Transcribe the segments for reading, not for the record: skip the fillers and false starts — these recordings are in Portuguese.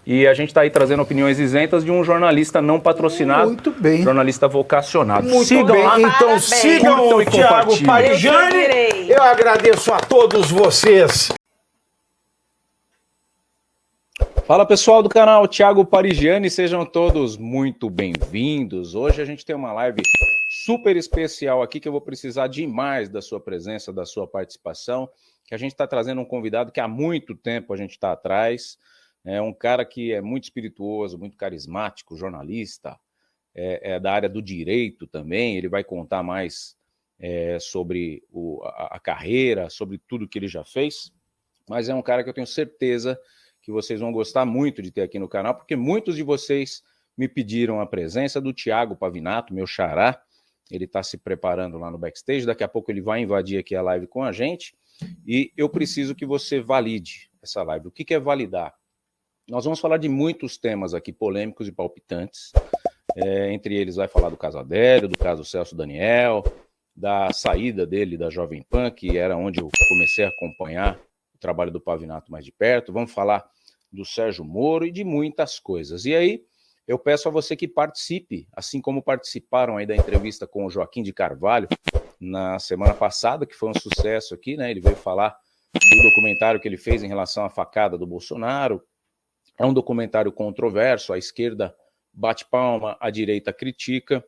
E a gente está aí trazendo opiniões isentas de um jornalista não patrocinado. Muito bem. Jornalista vocacionado. Muito Sigam bem. lá. Então sigam o Thiago Parigiani. Eu agradeço a todos vocês. Fala pessoal do canal Thiago Parigiani, sejam todos muito bem-vindos. Hoje a gente tem uma live super especial aqui que eu vou precisar demais da sua presença, da sua participação, que a gente está trazendo um convidado que há muito tempo a gente está atrás, é um cara que é muito espirituoso, muito carismático, jornalista, é da área do direito também, ele vai contar mais sobre a carreira, sobre tudo que ele já fez, mas é um cara que eu tenho certeza que vocês vão gostar muito de ter aqui no canal, porque muitos de vocês me pediram a presença do Thiago Pavinato, meu xará. Ele está se preparando lá no backstage, daqui a pouco ele vai invadir aqui a live com a gente, e eu preciso que você valide essa live. O que é validar? Nós vamos falar de muitos temas aqui, polêmicos e palpitantes, entre eles vai falar do caso Adélio, do caso Celso Daniel, da saída dele da Jovem Pan, que era onde eu comecei a acompanhar o trabalho do Pavinato mais de perto, vamos falar do Sérgio Moro e de muitas coisas. E aí, eu peço a você que participe, assim como participaram aí da entrevista com o Joaquim de Carvalho na semana passada, que foi um sucesso aqui, né? Ele veio falar do documentário que ele fez em relação à facada do Bolsonaro. É um documentário controverso, a esquerda bate palma, a direita critica.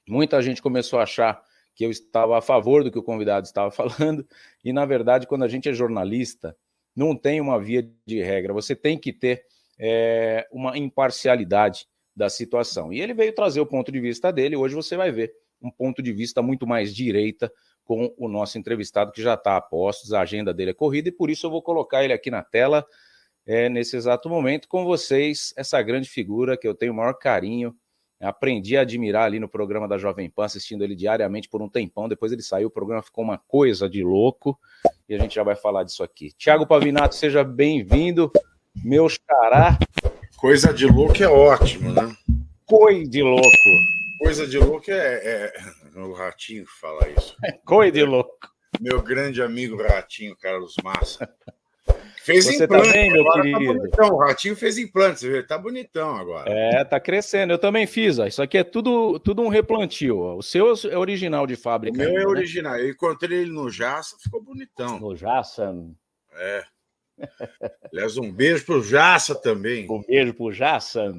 Muita gente começou a achar que eu estava a favor do que o convidado estava falando, e na verdade, quando a gente é jornalista, não tem uma via de regra, você tem que ter uma imparcialidade da situação. E ele veio trazer o ponto de vista dele, hoje você vai ver um ponto de vista muito mais direita com o nosso entrevistado, que já está a postos, a agenda dele é corrida, e por isso eu vou colocar ele aqui na tela, nesse exato momento, com vocês, essa grande figura que eu tenho o maior carinho, aprendi a admirar ali no programa da Jovem Pan, assistindo ele diariamente por um tempão, depois ele saiu, o programa ficou uma coisa de louco, e a gente já vai falar disso aqui. Thiago Pavinato, seja bem-vindo, meu xará. Coisa de louco é ótimo, né? Coi de louco. Coisa de louco o Ratinho que fala isso. Coi de louco. Meu grande amigo Ratinho, Carlos Massa. Fez você implante, também, meu agora querido. Tá bonitão. O Ratinho fez implante, você vê, tá bonitão agora. Tá crescendo, eu também fiz, ó. Isso aqui é tudo um replantio, ó. O seu é original de fábrica. O meu ainda, é original, eu encontrei ele no Jaça, ficou bonitão. No Jaça? Aliás, um beijo pro Jaça também. Um beijo pro Jaça.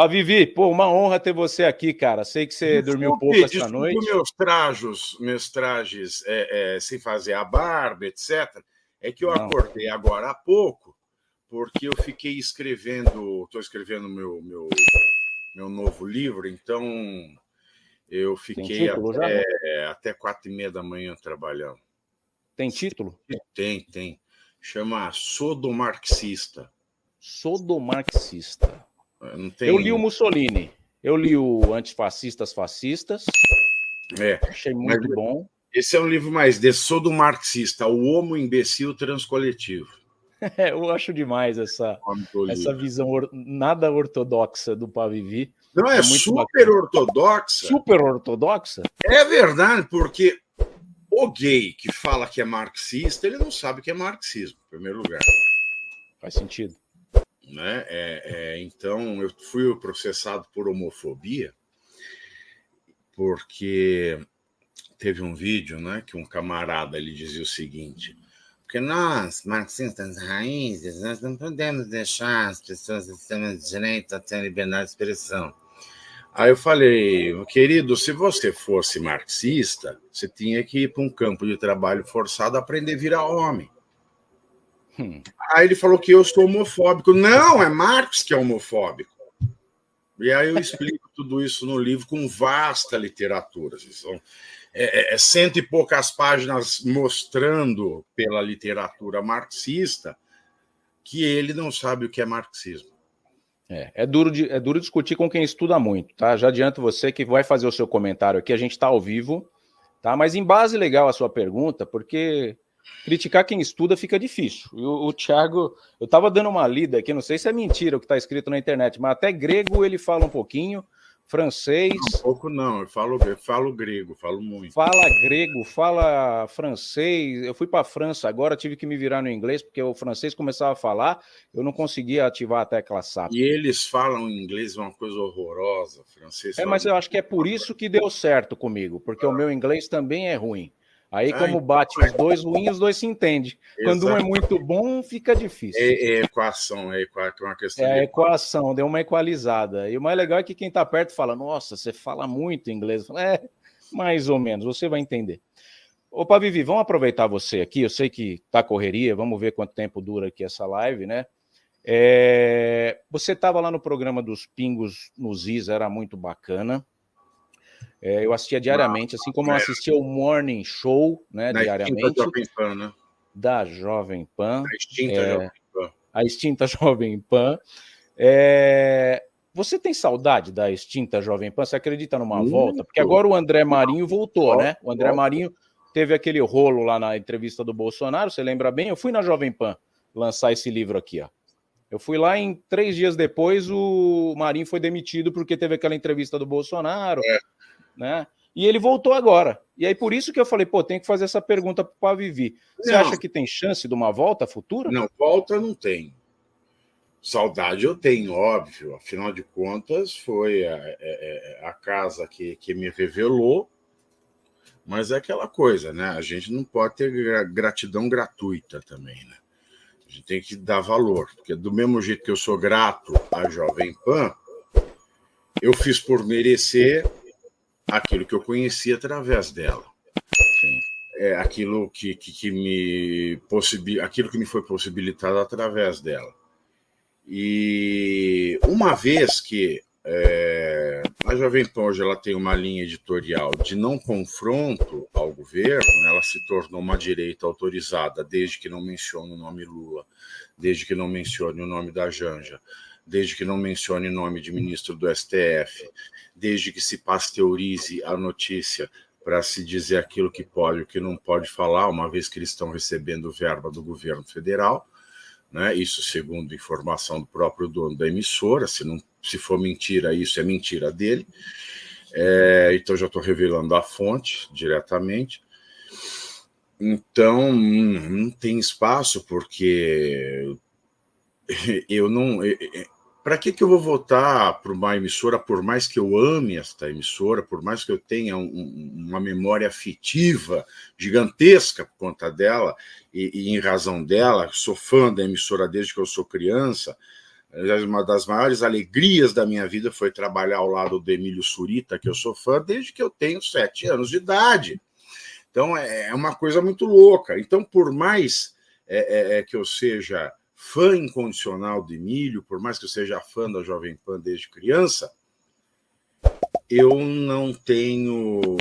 Vivi, pô, uma honra ter você aqui, cara. Sei que você dormiu pouco essa noite. Meus trajes sem fazer a barba, etc., é que eu acordei agora há pouco, porque eu fiquei estou escrevendo meu novo livro, então eu fiquei até 4h30 da manhã trabalhando. Tem título? Tem. Chama Sodomarxista. Sodomarxista. Eu li o Mussolini, eu li o Antifascistas Fascistas, achei muito bom. Esse é um livro mais de Sodomarxista, o homo imbecil transcoletivo. Eu acho demais essa visão nada ortodoxa do Pavivi. Não, é super ortodoxa. Super ortodoxa? É verdade, porque o gay que fala que é marxista, ele não sabe o que é marxismo, em primeiro lugar. Faz sentido. Né? Então, eu fui processado por homofobia, porque teve um vídeo, né, que um camarada ele dizia o seguinte: porque nós, marxistas raízes, nós não podemos deixar as pessoas do sistema de direita ter liberdade de expressão. Aí eu falei, querido, se você fosse marxista, você tinha que ir para um campo de trabalho forçado aprender a virar homem. Aí ele falou que eu sou homofóbico. Não, é Marx que é homofóbico. E aí eu explico tudo isso no livro com vasta literatura. São 100 e poucas páginas mostrando pela literatura marxista que ele não sabe o que é marxismo. É duro discutir com quem estuda muito, tá? Já adianto você que vai fazer o seu comentário aqui, a gente está ao vivo, tá? Mas em base legal a sua pergunta, porque criticar quem estuda fica difícil. O Thiago, eu estava dando uma lida aqui, não sei se é mentira o que está escrito na internet, mas até grego ele fala um pouquinho, francês. Um pouco não, eu falo grego, falo muito. Fala grego, fala francês. Eu fui para a França agora, tive que me virar no inglês, porque o francês começava a falar, eu não conseguia ativar a tecla SAP. E eles falam inglês uma coisa horrorosa, francês fala... Mas eu acho que é por isso que deu certo comigo, porque o meu inglês também é ruim. Aí, como bate os dois ruins, os dois se entendem. Quando um é muito bom, fica difícil. É equação, é uma questão de a equação, deu uma equalizada. E o mais legal é que quem está perto fala, nossa, você fala muito inglês. Mais ou menos, você vai entender. Opa, Vivi, vamos aproveitar você aqui, eu sei que tá correria, vamos ver quanto tempo dura aqui essa live, né? Você estava lá no programa dos Pingos nos Is, era muito bacana. Eu assistia diariamente, assim como eu assistia o Morning Show, né, diariamente. Jovem Pan, né? Da Jovem Pan. A extinta Jovem Pan. A extinta Jovem Pan. Você tem saudade da extinta Jovem Pan? Você acredita numa volta? Porque agora o André Marinho voltou, né? O André Marinho teve aquele rolo lá na entrevista do Bolsonaro, você lembra bem? Eu fui na Jovem Pan lançar esse livro aqui, ó. Eu fui lá, em 3 dias depois, o Marinho foi demitido porque teve aquela entrevista do Bolsonaro, né? E ele voltou agora. E aí, por isso que eu falei, tem que fazer essa pergunta para a Vivi. Você acha que tem chance de uma volta futura? Não, volta não tem. Saudade eu tenho, óbvio. Afinal de contas, foi a casa que me revelou. Mas é aquela coisa, né? A gente não pode ter gratidão gratuita também, né? A gente tem que dar valor. Porque do mesmo jeito que eu sou grato à Jovem Pan, eu fiz por merecer aquilo que eu conheci através dela. Aquilo que me foi possibilitado através dela. E uma vez que a Jovem Pan hoje ela tem uma linha editorial de não confronto ao governo, ela se tornou uma direita autorizada, desde que não mencione o nome Lula, desde que não mencione o nome da Janja, desde que não mencione o nome de ministro do STF, desde que se pasteurize a notícia para se dizer aquilo que pode e o que não pode falar, uma vez que eles estão recebendo verba do governo federal, né? Isso segundo informação do próprio dono da emissora, se for mentira, isso é mentira dele. Então já estou revelando a fonte diretamente. Então não tem espaço, porque eu não... Para que eu vou votar para uma emissora, por mais que eu ame esta emissora, por mais que eu tenha uma memória afetiva gigantesca por conta dela, e em razão dela, sou fã da emissora desde que eu sou criança. Uma das maiores alegrias da minha vida foi trabalhar ao lado do Emílio Surita, que eu sou fã desde que eu tenho 7 anos de idade. Então é uma coisa muito louca. Então, por mais que eu seja fã incondicional do Emílio, por mais que eu seja fã da Jovem Pan desde criança, eu não tenho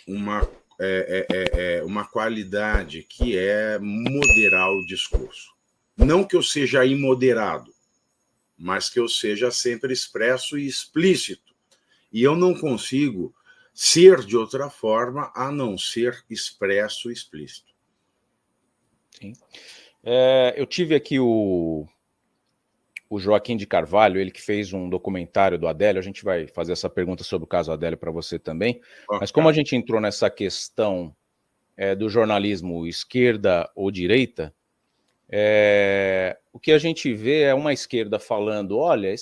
uma qualidade que é moderar o discurso. Não que eu seja imoderado, mas que eu seja sempre expresso e explícito. E eu não consigo ser de outra forma a não ser expresso e explícito. Sim. Eu tive aqui o Joaquim de Carvalho, ele que fez um documentário do Adélio, a gente vai fazer essa pergunta sobre o caso Adélio para você também, mas como a gente entrou nessa questão do jornalismo esquerda ou direita, o que a gente vê é uma esquerda falando, olha,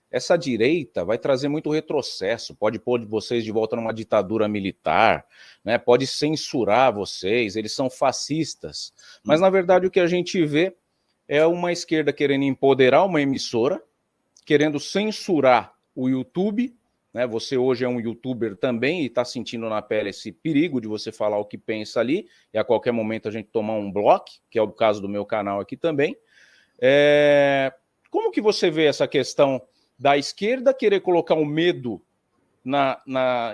essa direita vai trazer muito retrocesso, pode pôr vocês de volta numa ditadura militar, né, pode censurar vocês, eles são fascistas. Mas, na verdade, o que a gente vê é uma esquerda querendo empoderar uma emissora, querendo censurar o YouTube, né, você hoje é um youtuber também e está sentindo na pele esse perigo de você falar o que pensa ali, e a qualquer momento a gente tomar um bloco, que é o caso do meu canal aqui também. Como que você vê essa questão da esquerda querer colocar um medo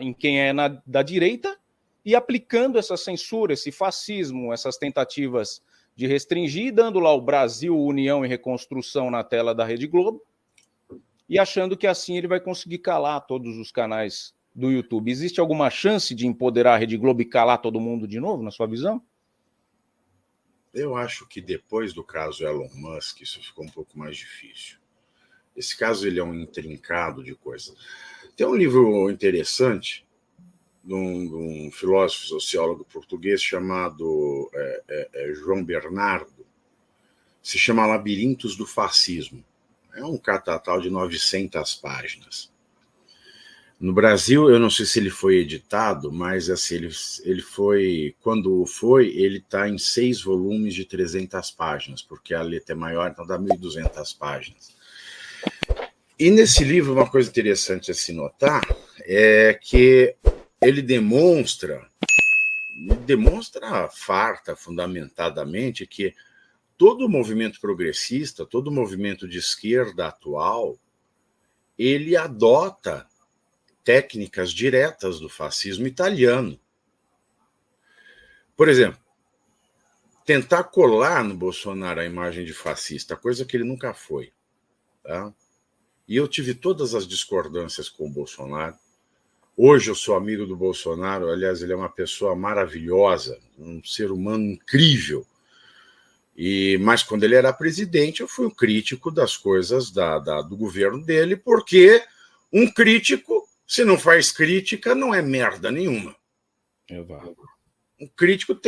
em quem é da direita e aplicando essa censura, esse fascismo, essas tentativas de restringir, dando lá o Brasil, União e Reconstrução na tela da Rede Globo e achando que assim ele vai conseguir calar todos os canais do YouTube. Existe alguma chance de empoderar a Rede Globo e calar todo mundo de novo, na sua visão? Eu acho que depois do caso Elon Musk, isso ficou um pouco mais difícil. Esse caso ele é um intrincado de coisas. Tem um livro interessante de um filósofo sociólogo português chamado João Bernardo, se chama Labirintos do Fascismo. É um catatal de 900 páginas. No Brasil, eu não sei se ele foi editado, mas assim, ele foi, quando foi, ele está em 6 volumes de 300 páginas, porque a letra é maior, então dá 1.200 páginas. E nesse livro, uma coisa interessante a se notar é que ele demonstra farta, fundamentadamente, que todo movimento progressista, todo movimento de esquerda atual, ele adota técnicas diretas do fascismo italiano. Por exemplo, tentar colar no Bolsonaro a imagem de fascista, coisa que ele nunca foi. Tá? E eu tive todas as discordâncias com o Bolsonaro. Hoje eu sou amigo do Bolsonaro, aliás, ele é uma pessoa maravilhosa, um ser humano incrível. Mas quando ele era presidente, eu fui um crítico das coisas do governo dele, porque um crítico, se não faz crítica, não é merda nenhuma. Um crítico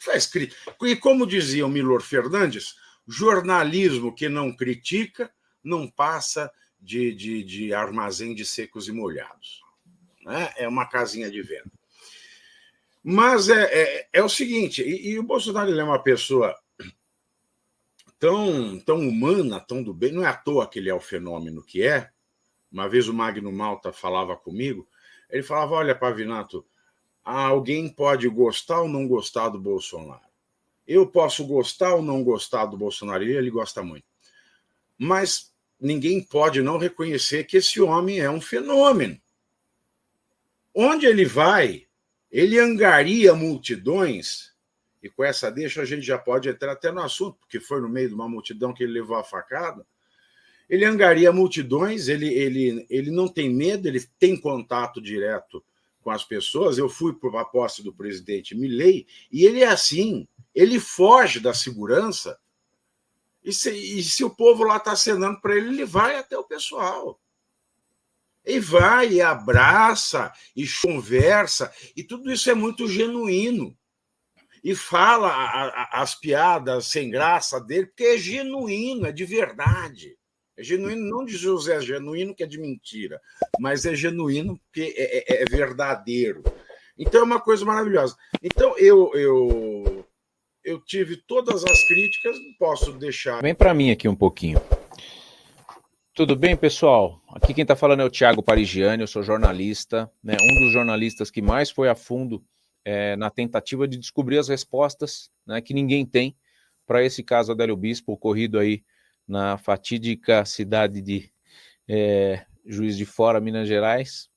faz crítica. E como dizia o Milor Fernandes, jornalismo que não critica não passa de armazém de secos e molhados. Né? É uma casinha de venda. Mas é o seguinte, e o Bolsonaro ele é uma pessoa tão humana, tão do bem, não é à toa que ele é o fenômeno que é. Uma vez o Magno Malta falava comigo, ele falava, olha, Pavinato, alguém pode gostar ou não gostar do Bolsonaro. Eu posso gostar ou não gostar do Bolsonaro, ele gosta muito. Mas ninguém pode não reconhecer que esse homem é um fenômeno. Onde ele vai, ele angaria multidões, e com essa deixa a gente já pode entrar até no assunto, porque foi no meio de uma multidão que ele levou a facada. Ele angaria multidões, ele não tem medo, ele tem contato direto com as pessoas. Eu fui para a posse do presidente Milei, e ele é assim, ele foge da segurança, e se o povo lá está acenando para ele, ele vai até o pessoal. E vai, e abraça, e conversa, e tudo isso é muito genuíno. E fala as piadas sem graça dele, porque é genuíno, é de verdade. É genuíno, não de José genuíno, que é de mentira, mas é genuíno porque é verdadeiro. Então é uma coisa maravilhosa. Então eu tive todas as críticas, não posso deixar. Vem para mim aqui um pouquinho. Tudo bem, pessoal? Aqui quem está falando é o Thiago Parigiani, eu sou jornalista, né, um dos jornalistas que mais foi a fundo na tentativa de descobrir as respostas, né, que ninguém tem para esse caso Adélio Bispo, ocorrido aí na fatídica cidade de Juiz de Fora, Minas Gerais,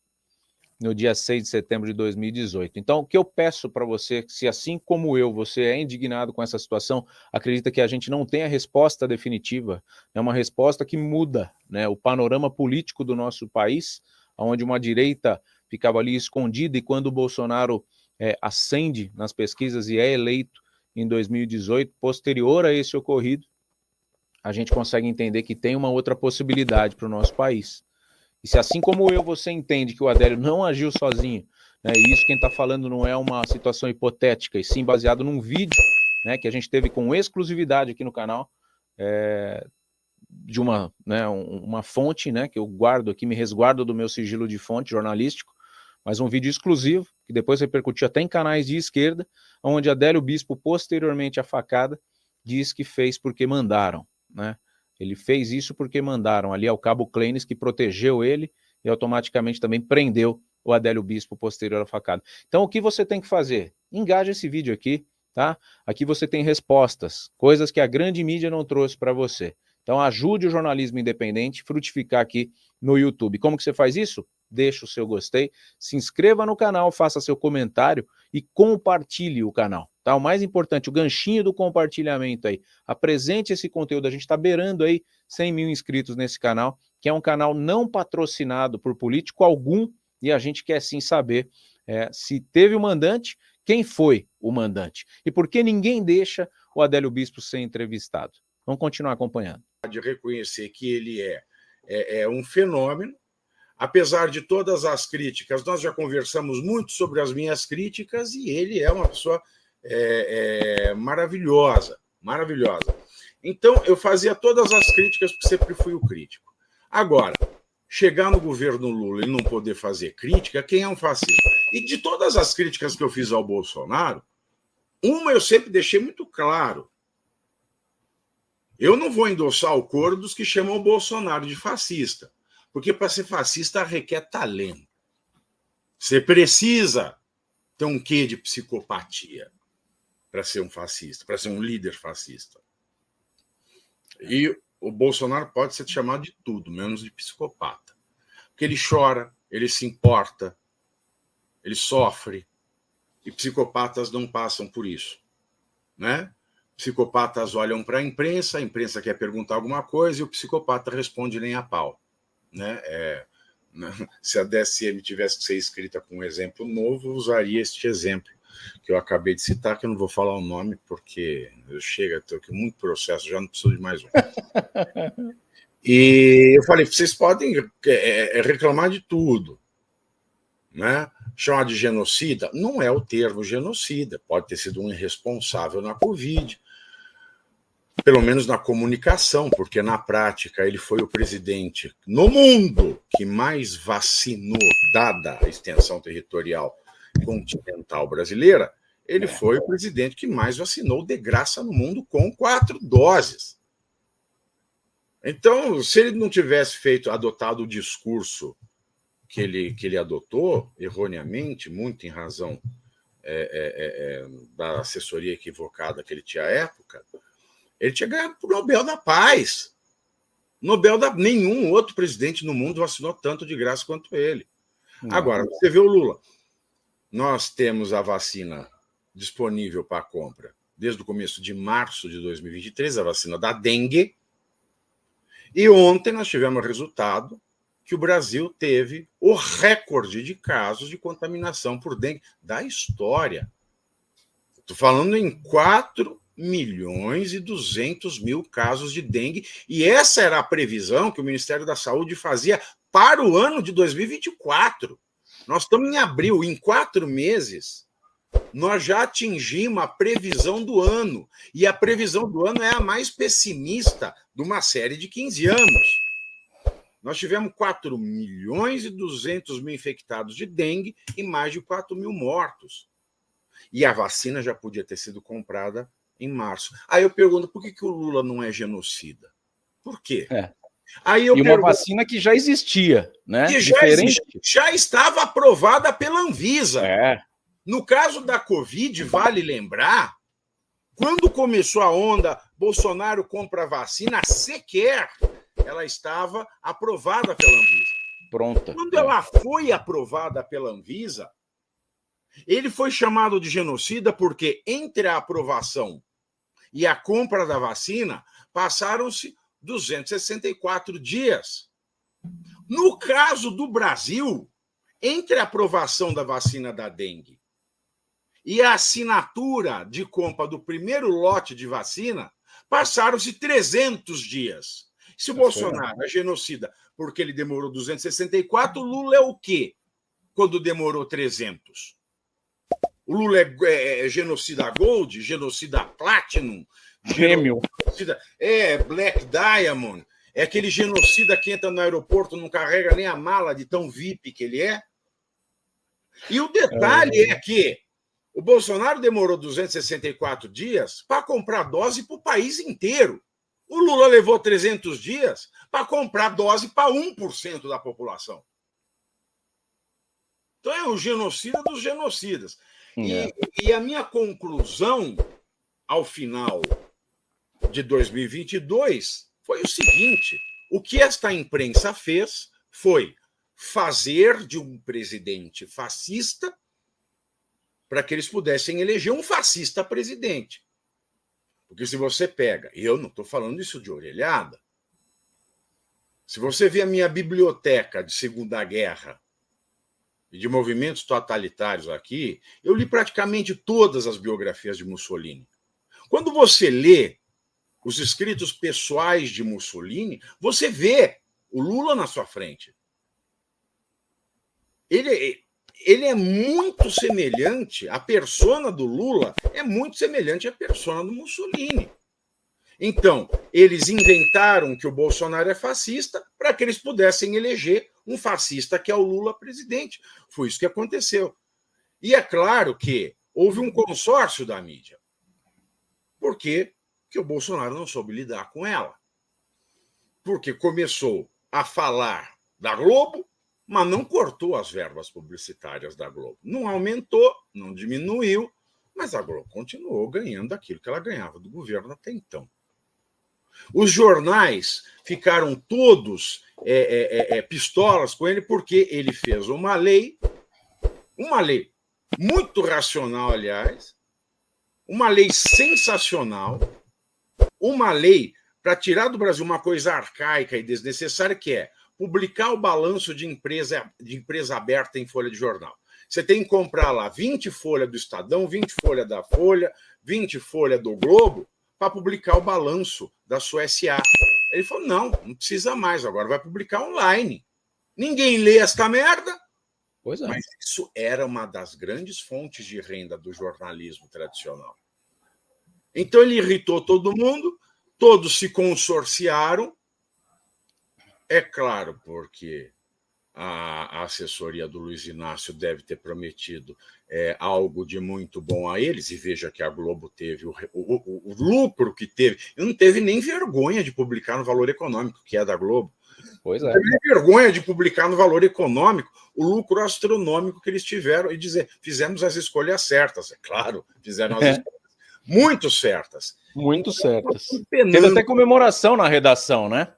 no dia 6 de setembro de 2018. Então, o que eu peço para você, se assim como eu, você é indignado com essa situação, acredita que a gente não tem a resposta definitiva, é uma resposta que muda, né, o panorama político do nosso país, onde uma direita ficava ali escondida, e quando o Bolsonaro ascende nas pesquisas e é eleito em 2018, posterior a esse ocorrido, a gente consegue entender que tem uma outra possibilidade para o nosso país. E se assim como eu, você entende que o Adélio não agiu sozinho, né, e isso quem está falando não é uma situação hipotética, e sim baseado num vídeo, né, que a gente teve com exclusividade aqui no canal, de uma fonte, né, que eu guardo aqui, me resguardo do meu sigilo de fonte jornalístico, mas um vídeo exclusivo, que depois repercutiu até em canais de esquerda, onde Adélio Bispo, posteriormente à facada, diz que fez porque mandaram, né? Ele fez isso porque mandaram. Ali é o cabo Kleines que protegeu ele e automaticamente também prendeu o Adélio Bispo posterior à facada. Então o que você tem que fazer? Engaja esse vídeo aqui, tá? Aqui você tem respostas, coisas que a grande mídia não trouxe para você. Então ajude o jornalismo independente a frutificar aqui no YouTube. Como que você faz isso? Deixa o seu gostei, se inscreva no canal, faça seu comentário e compartilhe o canal. Tá? O mais importante, o ganchinho do compartilhamento aí. Apresente esse conteúdo, a gente está beirando aí 100 mil inscritos nesse canal, que é um canal não patrocinado por político algum, e a gente quer sim saber se teve o mandante, quem foi o mandante, e por que ninguém deixa o Adélio Bispo ser entrevistado. Vamos continuar acompanhando. De reconhecer que ele é é um fenômeno. Apesar de todas as críticas, nós já conversamos muito sobre as minhas críticas e ele é uma pessoa maravilhosa, maravilhosa. Então, eu fazia todas as críticas porque sempre fui o crítico. Agora, chegar no governo Lula e não poder fazer crítica, quem é um fascista? E de todas as críticas que eu fiz ao Bolsonaro, uma eu sempre deixei muito claro. Eu não vou endossar o coro dos que chamam o Bolsonaro de fascista. Porque para ser fascista requer talento. Você precisa ter um quê de psicopatia para ser um fascista, para ser um líder fascista. E o Bolsonaro pode ser chamado de tudo, menos de psicopata. Porque ele chora, ele se importa, ele sofre. E psicopatas não passam por isso, né? Psicopatas olham para a imprensa quer perguntar alguma coisa e o psicopata responde nem a pau. Né? Se a DSM tivesse que ser escrita com um exemplo novo, eu usaria este exemplo que eu acabei de citar, que eu não vou falar o nome, porque eu chego a ter muito processo, já não preciso de mais um. E eu falei, vocês podem reclamar de tudo, né? Chamar de genocida, não é o termo genocida, pode ter sido um irresponsável na Covid, pelo menos na comunicação, porque na prática ele foi o presidente no mundo que mais vacinou, dada a extensão territorial continental brasileira, ele foi o presidente que mais vacinou de graça no mundo com 4 doses. Então, se ele não tivesse adotado o discurso que ele adotou, erroneamente, muito em razão da assessoria equivocada que ele tinha à época, ele tinha ganhado o Nobel da Paz. Nenhum outro presidente no mundo vacinou tanto de graça quanto ele. Agora, você vê o Lula. Nós temos a vacina disponível para compra desde o começo de março de 2023, a vacina da dengue. E ontem nós tivemos o resultado que o Brasil teve o recorde de casos de contaminação por dengue da história. Estou falando em 4.200.000 casos de dengue, e essa era a previsão que o Ministério da Saúde fazia para o ano de 2024. Nós estamos em abril, em 4 meses, nós já atingimos a previsão do ano, e a previsão do ano é a mais pessimista de uma série de 15 anos. Nós tivemos 4.200.000 infectados de dengue e mais de 4.000 mortos. E a vacina já podia ter sido comprada em março. Aí eu pergunto, por que o Lula não é genocida? Por quê? Aí eu uma vacina que já existia, né? Que já estava aprovada pela Anvisa. No caso da Covid, vale lembrar, quando começou a onda, Bolsonaro compra a vacina, sequer ela estava aprovada pela Anvisa. Pronta. Quando ela foi aprovada pela Anvisa, ele foi chamado de genocida porque entre a aprovação e a compra da vacina passaram-se 264 dias. No caso do Brasil, entre a aprovação da vacina da dengue e a assinatura de compra do primeiro lote de vacina, passaram-se 300 dias. Se o Bolsonaro é genocida porque ele demorou 264, o Lula é o quê quando demorou 300? O Lula é genocida Gold, genocida Platinum, Gêmeo. Black Diamond, é aquele genocida que entra no aeroporto, não carrega nem a mala de tão VIP que ele é. E o detalhe é que o Bolsonaro demorou 264 dias para comprar dose para o país inteiro. O Lula levou 300 dias para comprar dose para 1% da população. Então é o genocida dos genocidas. E a minha conclusão, ao final de 2022, foi o seguinte: o que esta imprensa fez foi fazer de um presidente fascista para que eles pudessem eleger um fascista presidente. Porque se você pega, e eu não estou falando isso de orelhada, se você vê a minha biblioteca de Segunda Guerra e de movimentos totalitários aqui, eu li praticamente todas as biografias de Mussolini. Quando você lê os escritos pessoais de Mussolini, você vê o Lula na sua frente. Ele é muito semelhante, a persona do Lula é muito semelhante à persona do Mussolini. Então, eles inventaram que o Bolsonaro é fascista para que eles pudessem eleger um fascista que é o Lula presidente. Foi isso que aconteceu. E é claro que houve um consórcio da mídia. Por quê? Porque o Bolsonaro não soube lidar com ela. Porque começou a falar da Globo, mas não cortou as verbas publicitárias da Globo. Não aumentou, não diminuiu, mas a Globo continuou ganhando aquilo que ela ganhava do governo até então. Os jornais ficaram todos pistolas com ele porque ele fez uma lei muito racional, aliás, uma lei sensacional, uma lei para tirar do Brasil uma coisa arcaica e desnecessária, que é publicar o balanço de empresa aberta em folha de jornal. Você tem que comprar lá 20 folhas do Estadão, 20 folhas da Folha, 20 folhas do Globo, para publicar o balanço da sua SA. Ele falou, não precisa mais, agora vai publicar online. Ninguém lê esta merda. Pois é. Mas isso era uma das grandes fontes de renda do jornalismo tradicional. Então ele irritou todo mundo, todos se consorciaram, é claro, porque a assessoria do Luiz Inácio deve ter prometido algo de muito bom a eles, e veja que a Globo teve o lucro que teve, e não teve nem vergonha de publicar no Valor Econômico, que é da Globo. Pois é. Não teve nem vergonha de publicar no Valor Econômico o lucro astronômico que eles tiveram e dizer, fizemos as escolhas certas. É claro, fizeram as escolhas muito certas. Muito certas. Teve até comemoração na redação, né?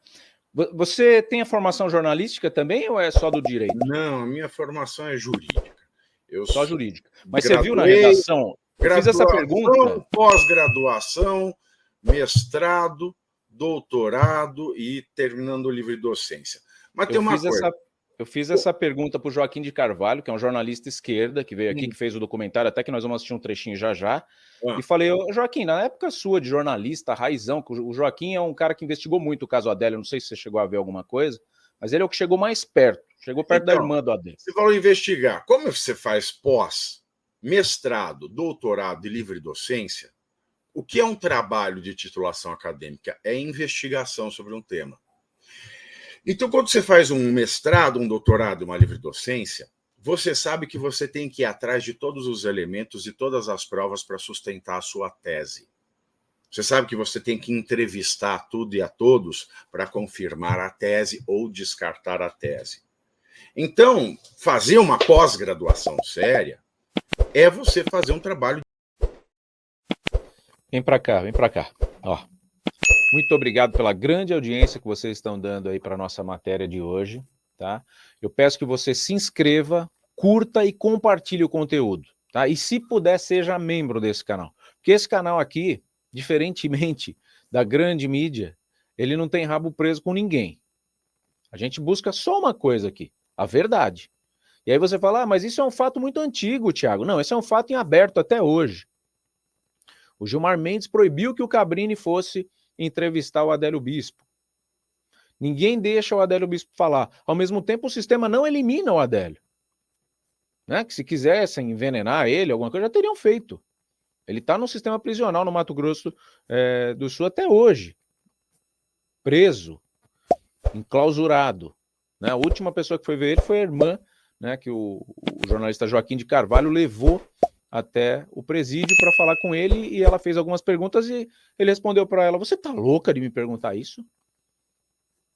Você tem a formação jornalística também ou é só do direito? Não, a minha formação é jurídica. Só jurídica. Mas você viu na redação? Eu fiz essa pergunta. Pós-graduação, mestrado, doutorado e terminando o livre docência. Mas tem uma coisa. Eu fiz essa pergunta para o Joaquim de Carvalho, que é um jornalista esquerda, que veio aqui, que fez o documentário, até que nós vamos assistir um trechinho já. E falei, Joaquim, na época sua de jornalista, raizão, o Joaquim é um cara que investigou muito o caso Adélio, não sei se você chegou a ver alguma coisa, mas ele é o que chegou mais perto, chegou perto da irmã do Adélio. Você falou investigar. Como você faz pós, mestrado, doutorado e livre docência, o que é um trabalho de titulação acadêmica? É investigação sobre um tema. Então, quando você faz um mestrado, um doutorado e uma livre docência, você sabe que você tem que ir atrás de todos os elementos e todas as provas para sustentar a sua tese. Você sabe que você tem que entrevistar tudo e a todos para confirmar a tese ou descartar a tese. Então, fazer uma pós-graduação séria é você fazer um trabalho. Vem para cá. Ó. Muito obrigado pela grande audiência que vocês estão dando aí para a nossa matéria de hoje, tá? Eu peço que você se inscreva, curta e compartilhe o conteúdo, tá? E se puder, seja membro desse canal. Porque esse canal aqui, diferentemente da grande mídia, ele não tem rabo preso com ninguém. A gente busca só uma coisa aqui, a verdade. E aí você fala, mas isso é um fato muito antigo, Thiago. Não, esse é um fato em aberto até hoje. O Gilmar Mendes proibiu que o Cabrini fosse entrevistar o Adélio Bispo. Ninguém deixa o Adélio Bispo falar. Ao mesmo tempo, o sistema não elimina o Adélio. Né? Que se quisessem envenenar ele, alguma coisa, já teriam feito. Ele está no sistema prisional no Mato Grosso do Sul até hoje. Preso, enclausurado. Né? A última pessoa que foi ver ele foi a irmã, né, que o jornalista Joaquim de Carvalho levou até o presídio para falar com ele, e ela fez algumas perguntas e ele respondeu para ela, você tá louca de me perguntar isso?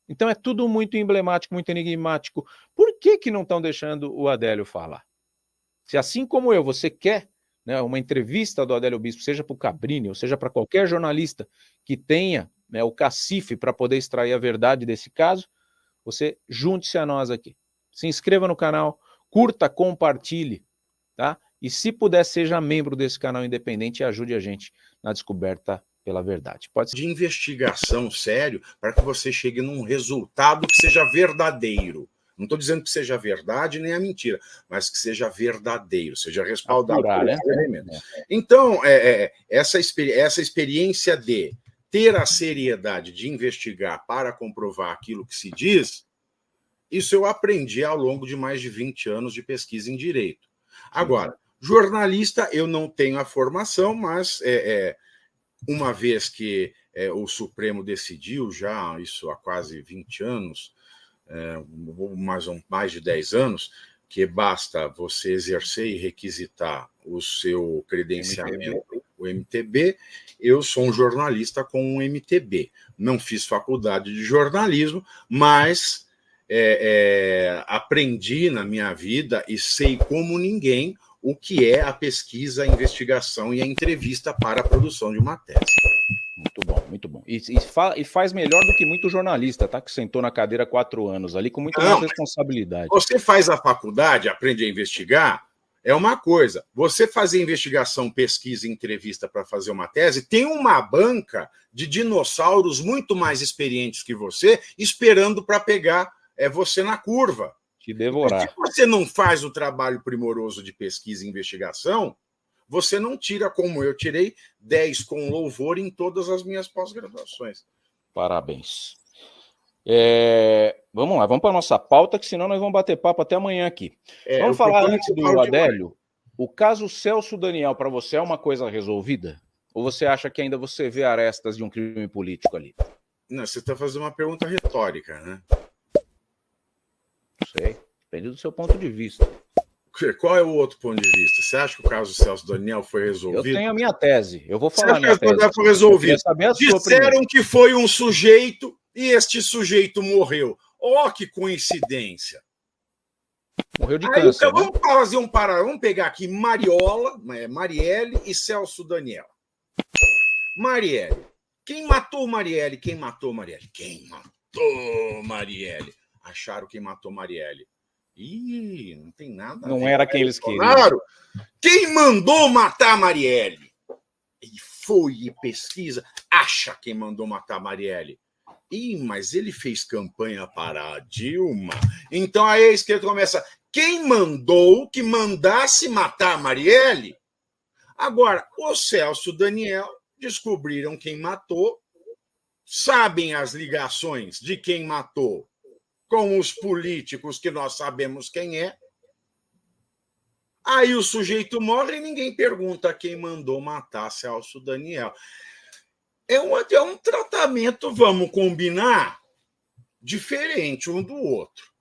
Então é tudo muito emblemático, muito enigmático. Por que não estão deixando o Adélio falar? Se assim como eu, você quer, né, uma entrevista do Adélio Bispo, seja para o Cabrini, ou seja para qualquer jornalista que tenha, né, o cacife para poder extrair a verdade desse caso, você junte-se a nós aqui. Se inscreva no canal, curta, compartilhe, tá? E se puder, seja membro desse canal independente e ajude a gente na descoberta pela verdade. Pode ser de investigação sério para que você chegue num resultado que seja verdadeiro. Não estou dizendo que seja verdade nem a mentira, mas que seja verdadeiro, seja respaldado por esses elementos. Então, essa experiência de ter a seriedade de investigar para comprovar aquilo que se diz, Isso eu aprendi ao longo de mais de 20 anos de pesquisa em direito. Agora, jornalista, eu não tenho a formação, mas uma vez que o Supremo decidiu, já isso há quase 20 anos, mais de 10 anos, que basta você exercer e requisitar o seu credenciamento, o MTB. Eu sou um jornalista com um MTB. Não fiz faculdade de jornalismo, mas aprendi na minha vida e sei como ninguém o que é a pesquisa, a investigação e a entrevista para a produção de uma tese. Muito bom, muito bom. E faz melhor do que muito jornalista, tá? Que sentou na cadeira 4 anos ali com muito mais responsabilidade. Você faz a faculdade, aprende a investigar, é uma coisa. Você fazer investigação, pesquisa e entrevista para fazer uma tese, tem uma banca de dinossauros muito mais experientes que você, esperando para pegar você na curva. Te devorar. Se você não faz o trabalho primoroso de pesquisa e investigação, você não tira, como eu tirei, 10 com louvor em todas as minhas pós-graduações. Parabéns. Vamos lá, vamos para a nossa pauta, que senão nós vamos bater papo até amanhã aqui. Vamos falar antes do Adélio. O caso Celso Daniel, para você, é uma coisa resolvida? Ou você acha que ainda você vê arestas de um crime político ali? Não, você está fazendo uma pergunta retórica, né? Não sei, depende do seu ponto de vista. Qual é o outro ponto de vista? Você acha que o caso Celso Daniel foi resolvido? Eu tenho a minha tese. Eu vou falar a minha tese. Daniel foi resolvido. Disseram que foi um sujeito e este sujeito morreu. Oh, que coincidência. Morreu de câncer. Então, vamos fazer um paralelo. Vamos pegar aqui Marielle e Celso Daniel. Marielle. Quem matou Marielle? Quem matou Marielle? Quem matou Marielle? Acharam quem matou Marielle. Ih, não tem nada. Não era quem eles queriam. Claro. Quem mandou matar Marielle? E foi e pesquisa, acha quem mandou matar Marielle. Ih, mas ele fez campanha para a Dilma. Então aí a esquerda começa. Quem mandou que mandasse matar Marielle? Agora, o Celso Daniel descobriram quem matou, sabem as ligações de quem matou com os políticos que nós sabemos quem é. Aí o sujeito morre e ninguém pergunta quem mandou matar Celso Daniel. É um tratamento, vamos combinar, diferente um do outro.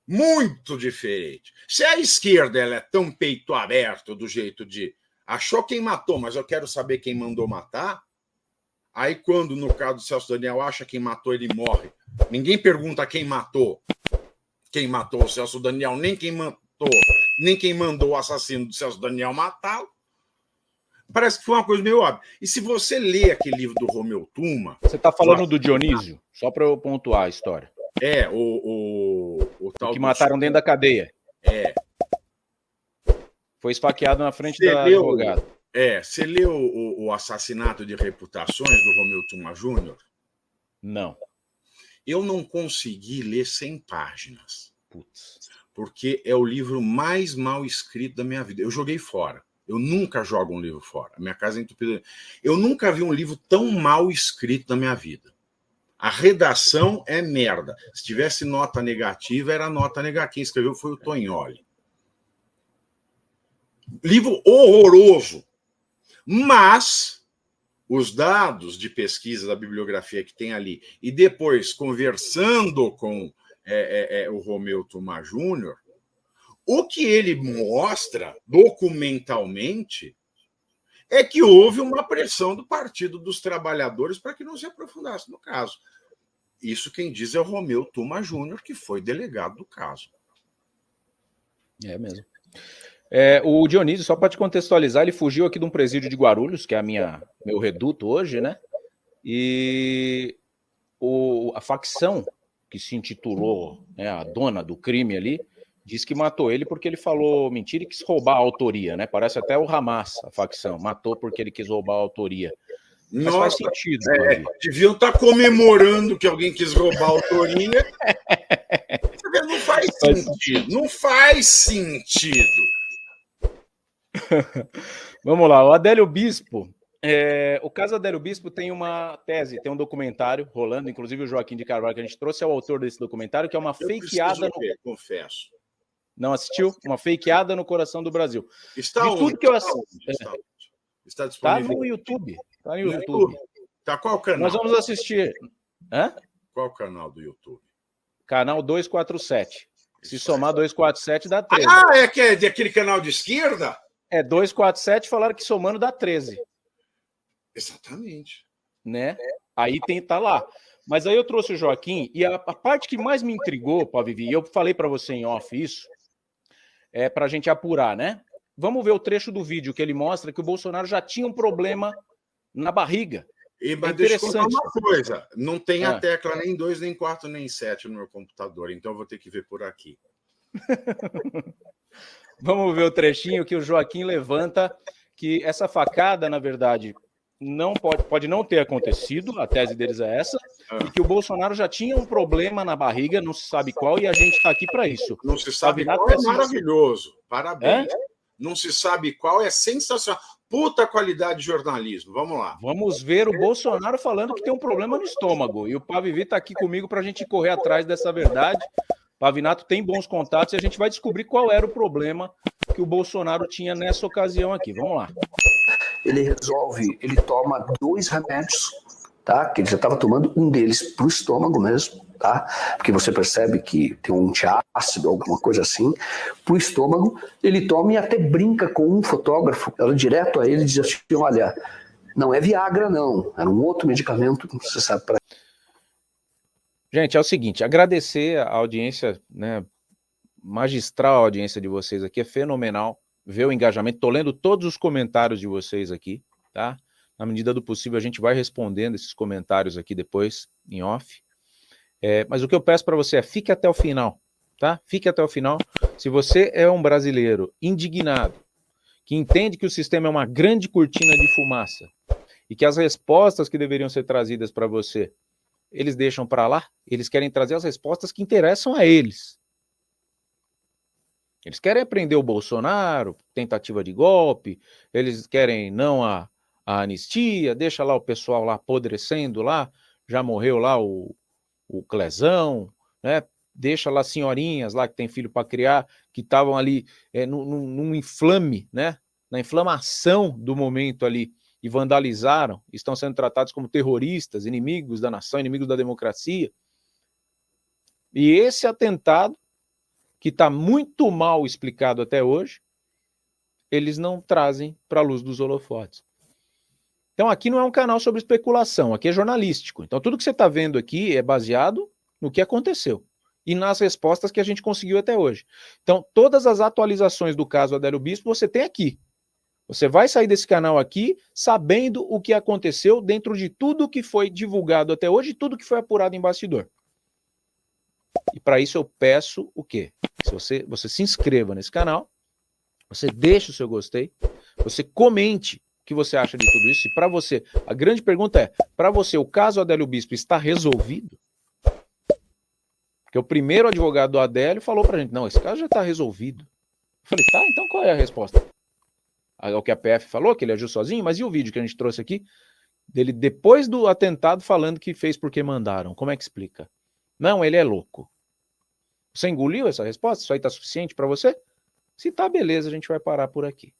Muito diferente. Se a esquerda ela é tão peito aberto do jeito de achou quem matou, mas eu quero saber quem mandou matar, aí quando, no caso do Celso Daniel, acha quem matou, ele morre. Ninguém pergunta quem matou o Celso Daniel, nem quem matou, nem quem mandou o assassino do Celso Daniel matá-lo. Parece que foi uma coisa meio óbvia. E se você lê aquele livro do Romeu Tuma... Você está falando do Dionísio? Só para eu pontuar a história. O tal que mataram dentro da cadeia. Foi esfaqueado na frente da advogada. Você leu o Assassinato de Reputações do Romeu Tuma Júnior? Não. Eu não consegui ler 100 páginas. Putz. Porque é o livro mais mal escrito da minha vida. Eu joguei fora. Eu nunca jogo um livro fora. A minha casa é entupida. Eu nunca vi um livro tão mal escrito na minha vida. A redação é merda. Se tivesse nota negativa, era nota negativa. Quem escreveu foi o Tognoli. Livro horroroso. Mas os dados de pesquisa da bibliografia que tem ali, e depois conversando com o Romeu Tuma Júnior, o que ele mostra documentalmente é que houve uma pressão do Partido dos Trabalhadores para que não se aprofundasse no caso. Isso quem diz é o Romeu Tuma Júnior, que foi delegado do caso. É mesmo. O Dionísio, só para te contextualizar, ele fugiu aqui de um presídio de Guarulhos, que é meu reduto hoje, né? E a facção que se intitulou, né, a dona do crime ali, diz que matou ele porque ele falou mentira e quis roubar a autoria, né? Parece até o Hamas, a facção. Matou porque ele quis roubar a autoria. Mas faz sentido. Deviam estar comemorando que alguém quis roubar a autoria. Não faz sentido. Não faz sentido. Vamos lá, o Adélio Bispo O caso Adélio Bispo tem uma tese, tem um documentário rolando, inclusive o Joaquim de Carvalho, que a gente trouxe, é o autor desse documentário, que é uma fakeada... Confesso. Não assistiu? Uma fakeada no coração do Brasil. Está de onde? Tudo que eu Está disponível? Tá no YouTube. Tá no YouTube. Tá, qual canal? Nós vamos assistir. Qual canal do YouTube? Canal 247. Se somar 247 dá 13. É de aquele canal de esquerda? 247, falaram que somando dá 13. Exatamente. Né? Aí tá lá. Mas aí eu trouxe o Joaquim, e a parte que mais me intrigou, Vivi, e eu falei para você em off isso, é para a gente apurar, né? Vamos ver o trecho do vídeo que ele mostra que o Bolsonaro já tinha um problema na barriga. Mas deixa eu contar uma coisa, não tem a tecla nem 2, nem 4, nem 7 no meu computador, então eu vou ter que ver por aqui. Vamos ver o trechinho que o Joaquim levanta, que essa facada, na verdade, não pode não ter acontecido, a tese deles é essa, e que o Bolsonaro já tinha um problema na barriga, não se sabe qual, e a gente está aqui para isso. Não se sabe qual, é maravilhoso, parabéns. Não se sabe qual, é sensacional. Puta qualidade de jornalismo, vamos lá. Vamos ver o Bolsonaro falando que tem um problema no estômago, e o Pavivi está aqui comigo para a gente correr atrás dessa verdade. Pavinato tem bons contatos e a gente vai descobrir qual era o problema que o Bolsonaro tinha nessa ocasião aqui. Vamos lá. Ele toma 2 remédios, tá? Que ele já estava tomando um deles para o estômago mesmo, tá? Porque você percebe que tem um antiácido, alguma coisa assim, para o estômago. Ele toma e até brinca com um fotógrafo, ela direto a ele diz assim, olha, não é Viagra não, era um outro medicamento, não você sabe para... Gente, é o seguinte, agradecer a audiência, né, magistral a audiência de vocês aqui, é fenomenal ver o engajamento, tô lendo todos os comentários de vocês aqui, tá? Na medida do possível a gente vai respondendo esses comentários aqui depois, em off, mas o que eu peço para você é, fique até o final, tá? Fique até o final, se você é um brasileiro indignado, que entende que o sistema é uma grande cortina de fumaça, e que as respostas que deveriam ser trazidas para você, eles deixam para lá, eles querem trazer as respostas que interessam a eles. Eles querem prender o Bolsonaro, tentativa de golpe, eles querem não a anistia, deixa lá o pessoal lá apodrecendo lá, já morreu lá o Clezão, né? Deixa lá senhorinhas lá que tem filho para criar, que estavam ali num inflame, né? Na inflamação do momento ali, e vandalizaram, estão sendo tratados como terroristas, inimigos da nação, inimigos da democracia. E esse atentado, que está muito mal explicado até hoje, eles não trazem para a luz dos holofotes. Então aqui não é um canal sobre especulação, aqui é jornalístico. Então tudo que você está vendo aqui é baseado no que aconteceu e nas respostas que a gente conseguiu até hoje. Então todas as atualizações do caso Adélio Bispo você tem aqui. Você vai sair desse canal aqui sabendo o que aconteceu dentro de tudo que foi divulgado até hoje e tudo que foi apurado em bastidor. E para isso eu peço o quê? Que você se inscreva nesse canal, você deixe o seu gostei, você comente o que você acha de tudo isso. E para você, a grande pergunta é, para você o caso Adélio Bispo está resolvido? Porque o primeiro advogado do Adélio falou para a gente, não, esse caso já está resolvido. Eu falei, tá, então qual é a resposta? O que a PF falou, que ele agiu sozinho, mas e o vídeo que a gente trouxe aqui, dele depois do atentado falando que fez porque mandaram? Como é que explica? Não, ele é louco. Você engoliu essa resposta? Isso aí tá suficiente para você? Se tá, beleza, a gente vai parar por aqui.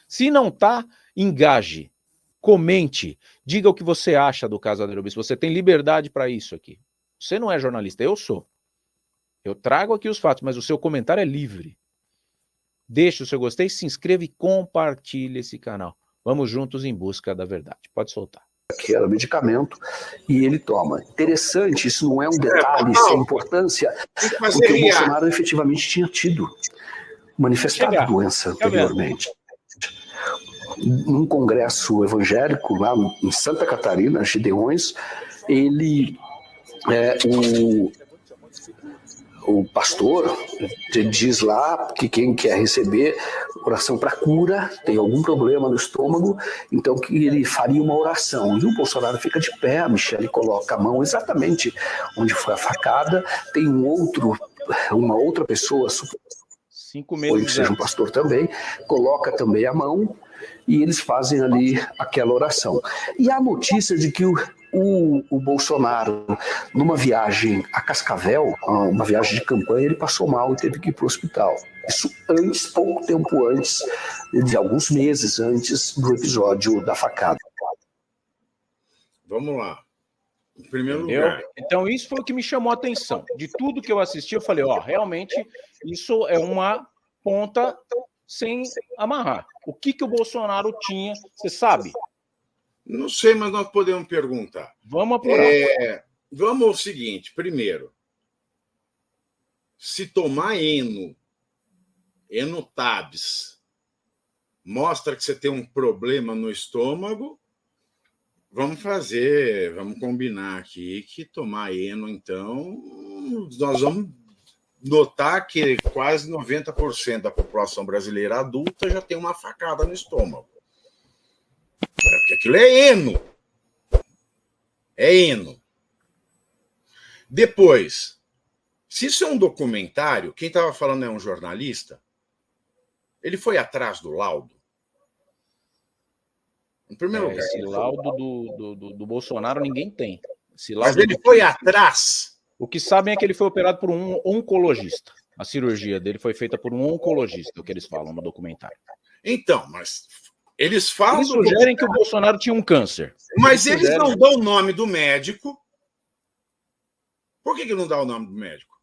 Se não tá, engaje, comente, diga o que você acha do caso Adélio Bispo. Você tem liberdade para isso aqui. Você não é jornalista, eu sou. Eu trago aqui os fatos, mas o seu comentário é livre. Deixe o seu gostei, se inscreva e compartilhe esse canal. Vamos juntos em busca da verdade. Pode soltar. Que era medicamento, e ele toma. Interessante, isso não é um detalhe sem importância, porque o Bolsonaro efetivamente tinha manifestado a doença anteriormente. Num congresso evangélico lá em Santa Catarina, Gideões, ele o pastor diz lá que quem quer receber oração para cura, tem algum problema no estômago, então que ele faria uma oração. E o Bolsonaro fica de pé, a Michele coloca a mão exatamente onde foi a facada, tem uma outra pessoa, 5 meses que seja um pastor também, coloca também a mão, e eles fazem ali aquela oração. E a notícia de que o Bolsonaro, numa viagem a Cascavel, uma viagem de campanha, ele passou mal e teve que ir para o hospital. Isso antes, pouco tempo antes, de alguns meses antes do episódio da facada. Vamos lá. Em primeiro lugar. Então, isso foi o que me chamou a atenção. De tudo que eu assisti, eu falei, realmente, isso é uma ponta sem amarrar. O que o Bolsonaro tinha, você sabe? Não sei, mas nós podemos perguntar. Vamos apurar. Vamos ao seguinte, primeiro. Se tomar Enotabs, mostra que você tem um problema no estômago, vamos combinar aqui que tomar Eno, então, nós vamos notar que quase 90% da população brasileira adulta já tem uma facada no estômago. Porque aquilo é Eno. É Eno. Depois, se isso é um documentário, quem estava falando é um jornalista, ele foi atrás do laudo? Em primeiro lugar. Esse laudo do Bolsonaro ninguém tem. Mas ele foi atrás. O que sabem é que ele foi operado por um oncologista. A cirurgia dele foi feita por um oncologista, o que eles falam no documentário. Então, mas eles falam... Eles sugerem que o Bolsonaro tinha um câncer. Mas eles não dão o nome do médico. Por que não dá o nome do médico?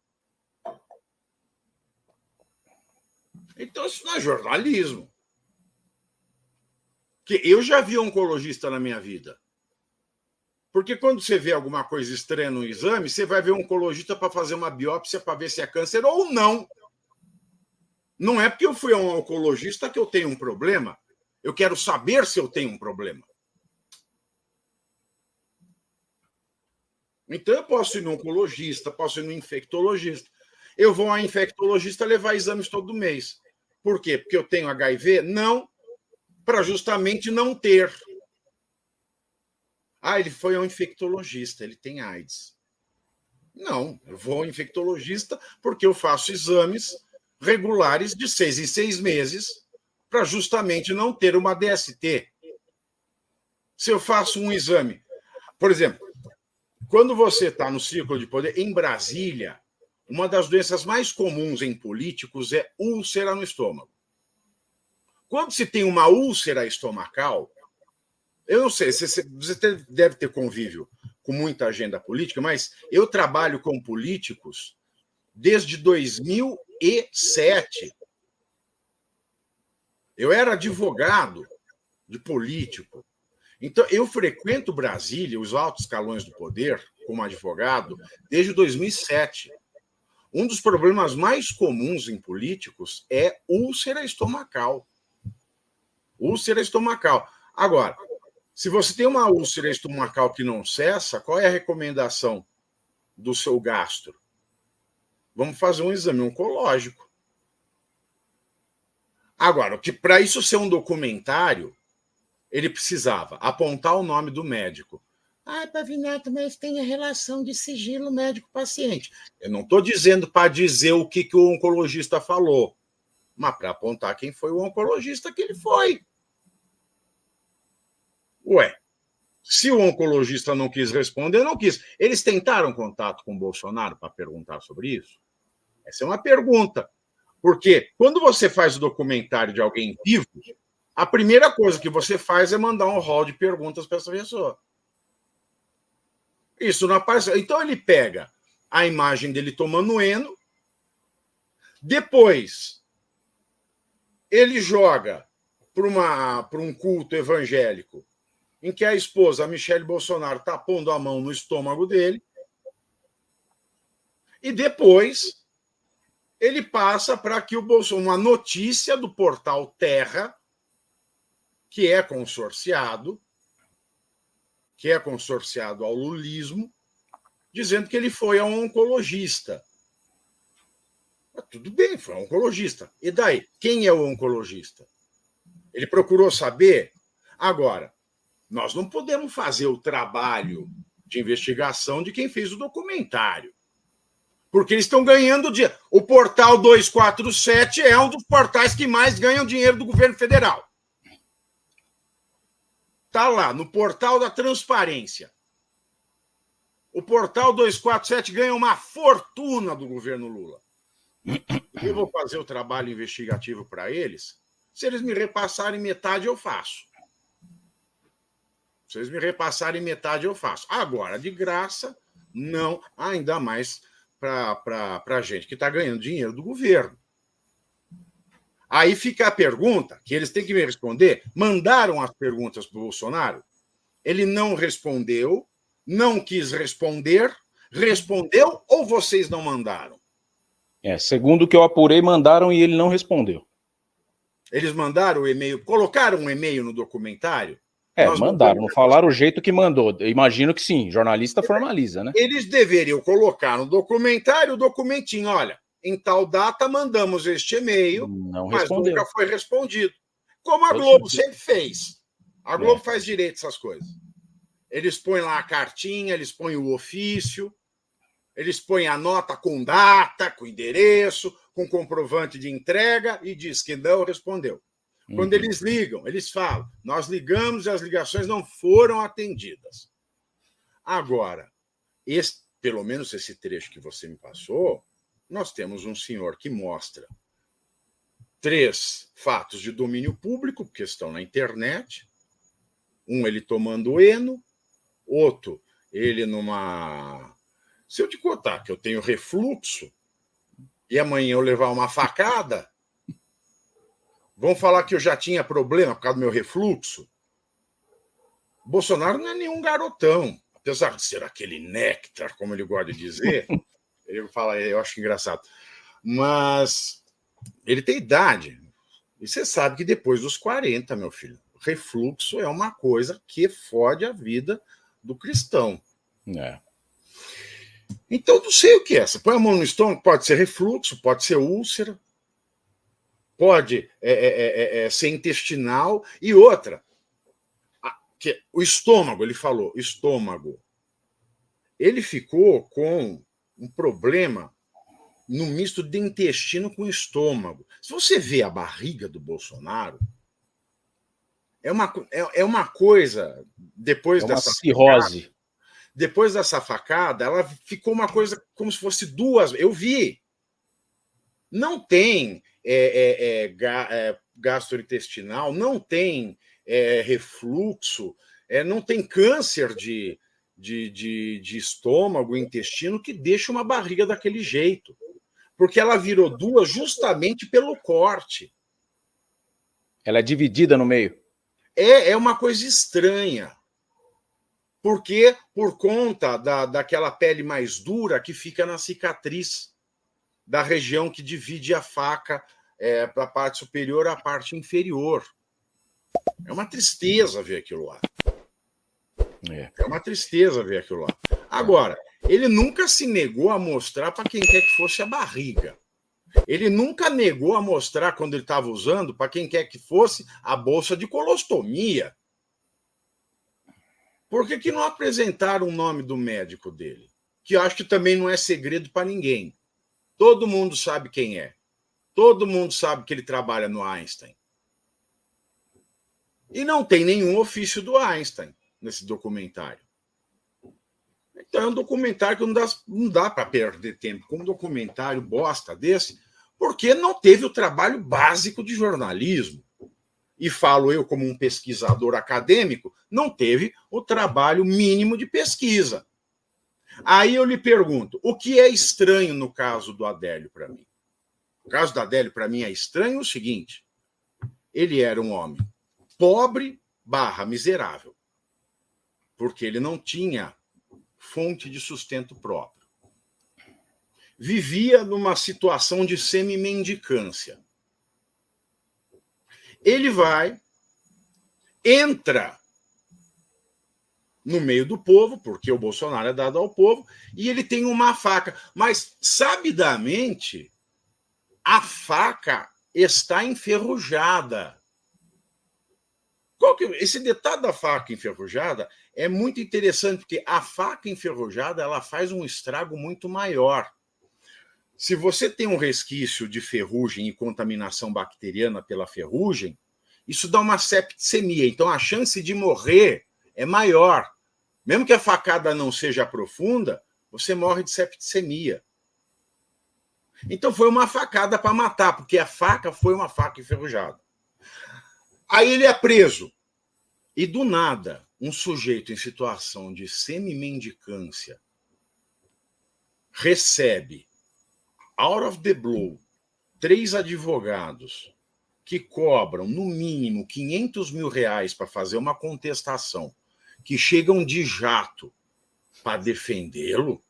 Então, isso não é jornalismo. Que eu já vi oncologista na minha vida. Porque quando você vê alguma coisa estranha no exame, você vai ver um oncologista para fazer uma biópsia para ver se é câncer ou não. Não é porque eu fui a um oncologista que eu tenho um problema. Eu quero saber se eu tenho um problema. Então eu posso ir no oncologista, posso ir no infectologista. Eu vou ao infectologista levar exames todo mês. Por quê? Porque eu tenho HIV? Não, para justamente não ter. Ele foi ao infectologista, ele tem AIDS. Não, eu vou ao infectologista porque eu faço exames regulares de 6 em 6 meses para justamente não ter uma DST. Se eu faço um exame, por exemplo, quando você está no círculo de poder, em Brasília, uma das doenças mais comuns em políticos é úlcera no estômago. Quando se tem uma úlcera estomacal, eu não sei, você deve ter convívio com muita agenda política, mas eu trabalho com políticos desde 2007. Eu era advogado de político. Então, eu frequento Brasília, os altos escalões do poder, como advogado, desde 2007. Um dos problemas mais comuns em políticos é úlcera estomacal. Úlcera estomacal. Agora, se você tem uma úlcera estomacal que não cessa, qual é a recomendação do seu gastro? Vamos fazer um exame oncológico. Agora, que para isso ser um documentário, ele precisava apontar o nome do médico. Pavinato, mas tem a relação de sigilo médico-paciente. Eu não estou dizendo para dizer o que o oncologista falou, mas para apontar quem foi o oncologista que ele foi. Se o oncologista não quis responder, não quis. Eles tentaram contato com o Bolsonaro para perguntar sobre isso? Essa é uma pergunta. Porque quando você faz o documentário de alguém vivo, a primeira coisa que você faz é mandar um rol de perguntas para essa pessoa. Isso não aparece. Então ele pega a imagem dele tomando Eno, depois ele joga para um culto evangélico em que a esposa, a Michele Bolsonaro, está pondo a mão no estômago dele, e depois ele passa para que o Bolsonaro, uma notícia do portal Terra, que é consorciado ao lulismo, dizendo que ele foi a um oncologista. Mas tudo bem, foi um oncologista. E daí? Quem é o oncologista? Ele procurou saber? Agora, nós não podemos fazer o trabalho de investigação de quem fez o documentário. Porque eles estão ganhando dinheiro. O portal 247 é um dos portais que mais ganham dinheiro do governo federal. Está lá, no portal da transparência. O portal 247 ganha uma fortuna do governo Lula. Eu vou fazer o trabalho investigativo para eles. Se eles me repassarem metade, eu faço. Se eles me repassarem metade, eu faço. Agora, de graça, não, ainda mais para gente que está ganhando dinheiro do governo. Aí fica a pergunta, que eles têm que me responder. Mandaram as perguntas para o Bolsonaro, ele não respondeu, não quis responder, respondeu ou vocês não mandaram? Segundo o que eu apurei, mandaram e ele não respondeu. Eles mandaram o e-mail, colocaram um e-mail no documentário? Mandaram, não falaram o jeito que mandou. Eu imagino que sim, jornalista formaliza, né? Eles deveriam colocar no documentário o documentinho, olha, em tal data mandamos este e-mail, mas nunca foi respondido. Como a Globo sempre fez. A Globo faz direito essas coisas. Eles põem lá a cartinha, eles põem o ofício, eles põem a nota com data, com endereço, com comprovante de entrega e diz que não respondeu. Quando eles ligam, eles falam, nós ligamos e as ligações não foram atendidas. Agora, pelo menos esse trecho que você me passou, nós temos um senhor que mostra 3 fatos de domínio público, que estão na internet. Um, ele tomando Eno. Outro, ele numa... Se eu te contar que eu tenho refluxo e amanhã eu levar uma facada, vão falar que eu já tinha problema por causa do meu refluxo? Bolsonaro não é nenhum garotão. Apesar de ser aquele néctar, como ele gosta de dizer, eu acho engraçado. Mas ele tem idade. E você sabe que depois dos 40, meu filho, refluxo é uma coisa que fode a vida do cristão. Então, não sei o que é. Você põe a mão no estômago, pode ser refluxo, pode ser úlcera, pode ser intestinal. E outra, que o estômago, ele falou, estômago. Ele ficou com um problema no misto de intestino com estômago. Se você vê a barriga do Bolsonaro, é uma coisa, depois dessa cirrose. Facada, depois dessa facada, ela ficou uma coisa como se fosse 2. Eu vi. Não tem gastrointestinal, não tem refluxo, não tem câncer de estômago, intestino, que deixa uma barriga daquele jeito. Porque ela virou 2 justamente pelo corte. Ela é dividida no meio. É uma coisa estranha. Porque por conta daquela pele mais dura que fica na cicatriz da região que divide a faca para a parte superior à parte inferior. É uma tristeza ver aquilo lá. É uma tristeza ver aquilo lá. Agora, ele nunca se negou a mostrar para quem quer que fosse a barriga. Ele nunca negou a mostrar, quando ele estava usando, para quem quer que fosse, a bolsa de colostomia. Por que não apresentaram o nome do médico dele? Que eu acho que também não é segredo para ninguém. Todo mundo sabe quem é. Todo mundo sabe que ele trabalha no Einstein. E não tem nenhum ofício do Einstein nesse documentário. Então é um documentário que não dá para perder tempo com um documentário bosta desse, porque não teve o trabalho básico de jornalismo. E falo eu como um pesquisador acadêmico, não teve o trabalho mínimo de pesquisa. Aí eu lhe pergunto, o que é estranho no caso do Adélio para mim? O caso do Adélio para mim é estranho o seguinte, ele era um homem pobre / miserável, porque ele não tinha fonte de sustento próprio. Vivia numa situação de semi-mendicância. Ele entra no meio do povo, porque o Bolsonaro é dado ao povo, e ele tem uma faca. Mas, sabidamente, a faca está enferrujada. Esse detalhe da faca enferrujada é muito interessante, porque a faca enferrujada ela faz um estrago muito maior. Se você tem um resquício de ferrugem e contaminação bacteriana pela ferrugem, isso dá uma septicemia. Então, a chance de morrer é maior. Mesmo que a facada não seja profunda, você morre de septicemia. Então, foi uma facada para matar, porque a faca foi uma faca enferrujada. Aí ele é preso. E, do nada, um sujeito em situação de semi-mendicância recebe, out of the blue, 3 advogados que cobram, no mínimo, R$500 mil para fazer uma contestação, que chegam de jato para defendê-lo.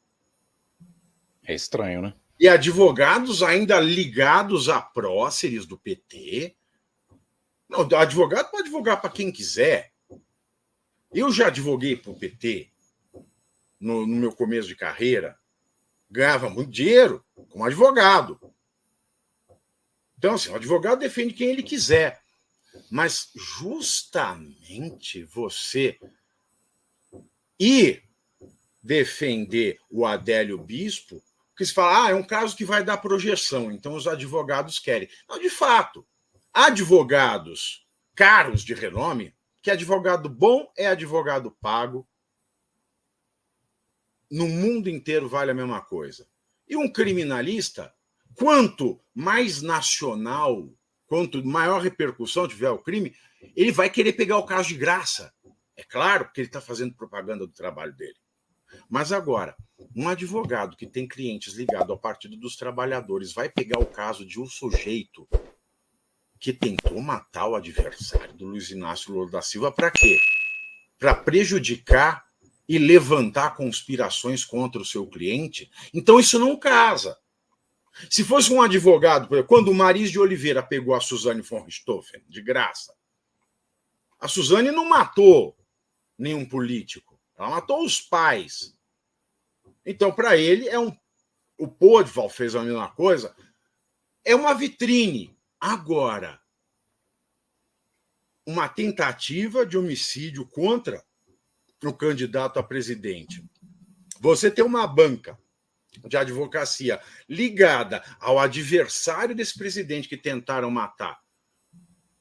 É estranho, né? E advogados ainda ligados a próceres do PT. Não, advogado pode advogar para quem quiser. Eu já advoguei para o PT no meu começo de carreira. Ganhava muito dinheiro como advogado. Então, assim, o advogado defende quem ele quiser. Mas justamente você ir defender o Adélio Bispo, porque se fala, é um caso que vai dar projeção, então os advogados querem. Não, de fato, advogados caros de renome, que advogado bom é advogado pago, no mundo inteiro vale a mesma coisa. E um criminalista, quanto mais nacional, quanto maior repercussão tiver o crime, ele vai querer pegar o caso de graça. É claro, porque ele está fazendo propaganda do trabalho dele. Mas agora, um advogado que tem clientes ligados ao Partido dos Trabalhadores vai pegar o caso de um sujeito que tentou matar o adversário do Luiz Inácio Lula da Silva para quê? Para prejudicar e levantar conspirações contra o seu cliente? Então isso não casa. Se fosse um advogado, quando o Maris de Oliveira pegou a Suzane von Richthofen, de graça, a Suzane não matou nenhum político, ela matou os pais. Então, para ele, o Podval fez a mesma coisa, é uma vitrine. Agora, uma tentativa de homicídio contra o candidato a presidente. Você tem uma banca de advocacia ligada ao adversário desse presidente que tentaram matar.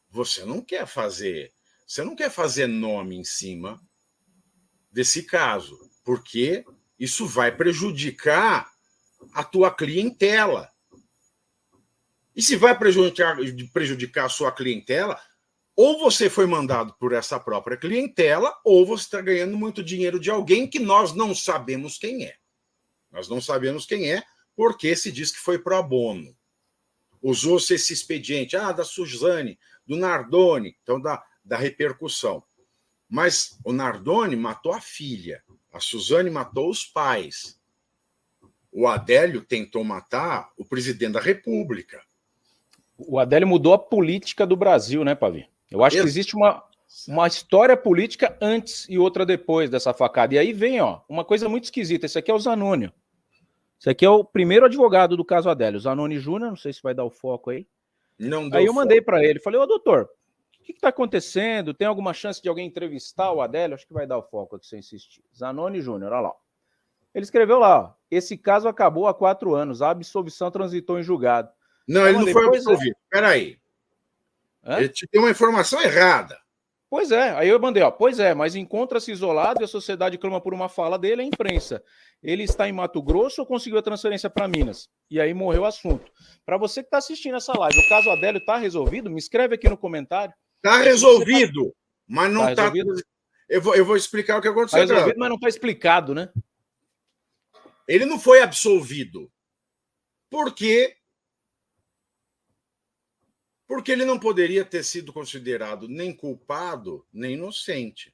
Você não quer fazer nome em cima desse caso, porque isso vai prejudicar a tua clientela. E se vai prejudicar a sua clientela, ou você foi mandado por essa própria clientela, ou você está ganhando muito dinheiro de alguém que nós não sabemos quem é. Nós não sabemos quem é, porque se diz que foi pro bono. Usou-se esse expediente, da Suzane, do Nardoni, então da repercussão. Mas o Nardoni matou a filha, a Suzane matou os pais. O Adélio tentou matar o presidente da República. O Adélio mudou a política do Brasil, né, Pavi? Eu acho que existe uma história política antes e outra depois dessa facada. E aí vem, uma coisa muito esquisita. Esse aqui é o Zanoni. Esse aqui é o primeiro advogado do caso Adélio. Zanoni Júnior, não sei se vai dar o foco aí. Não deu aí eu foco. Mandei para ele. Falei, doutor, o que está acontecendo? Tem alguma chance de alguém entrevistar o Adélio? Acho que vai dar o foco aqui se eu insistir. Zanoni Júnior, olha lá. Ele escreveu lá, esse caso acabou há 4 anos. A absolvição transitou em julgado. Não, ele não foi absolvido. Peraí. Ele te deu uma informação errada. Pois é, aí eu mandei, pois é, mas encontra-se isolado e a sociedade clama por uma fala dele, a imprensa. Ele está em Mato Grosso ou conseguiu a transferência para Minas? E aí morreu o assunto. Para você que está assistindo essa live, o caso Adélio está resolvido? Me escreve aqui no comentário. Está resolvido, mas não está... Eu vou explicar o que aconteceu. Está resolvido, mas não está explicado, né? Ele não foi absolvido. Por quê? Porque ele não poderia ter sido considerado nem culpado, nem inocente.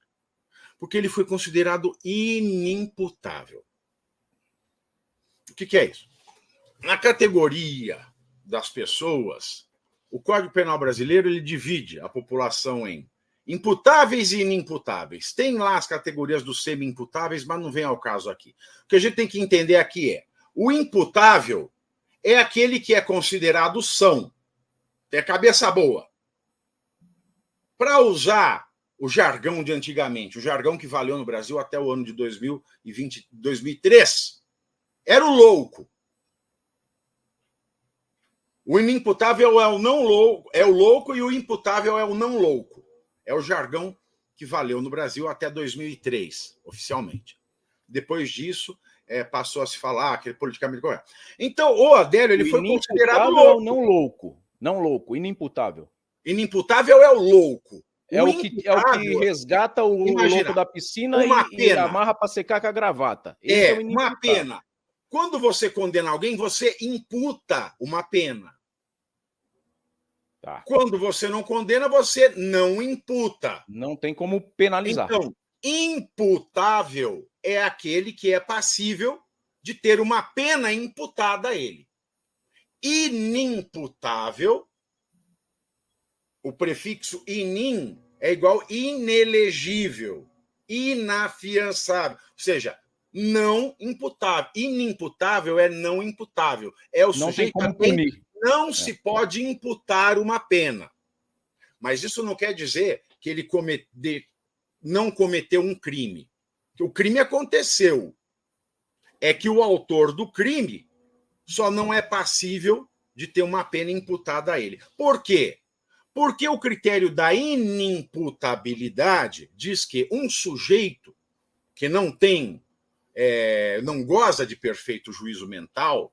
Porque ele foi considerado inimputável. O que é isso? Na categoria das pessoas, o Código Penal brasileiro ele divide a população em imputáveis e inimputáveis. Tem lá as categorias dos semi-imputáveis, mas não vem ao caso aqui. O que a gente tem que entender aqui é: o imputável é aquele que é considerado são. Tem cabeça boa. Para usar o jargão de antigamente, o jargão que valeu no Brasil até o ano de 2003, era o louco. O inimputável é o não louco, é o louco, e o imputável é o não louco. É o jargão que valeu no Brasil até 2003, oficialmente. Depois disso, passou a se falar que é politicamente correto. Então, o Adélio ele foi considerado louco. É o não louco. Não louco, inimputável. Inimputável é o louco. É o que resgata o louco da piscina e amarra para secar com a gravata. Esse é o uma pena. Quando você condena alguém, você imputa uma pena. Tá. Quando você não condena, você não imputa. Não tem como penalizar. Então, imputável é aquele que é passível de ter uma pena imputada a ele. Inimputável, o prefixo inim é igual inelegível, inafiançável, ou seja, não imputável. Inimputável é não imputável. É o não sujeito tem como punir. Não se pode imputar uma pena. Mas isso não quer dizer que ele não cometeu um crime. O crime aconteceu. É que o autor do crime só não é passível de ter uma pena imputada a ele. Por quê? Porque o critério da inimputabilidade diz que um sujeito que não goza de perfeito juízo mental,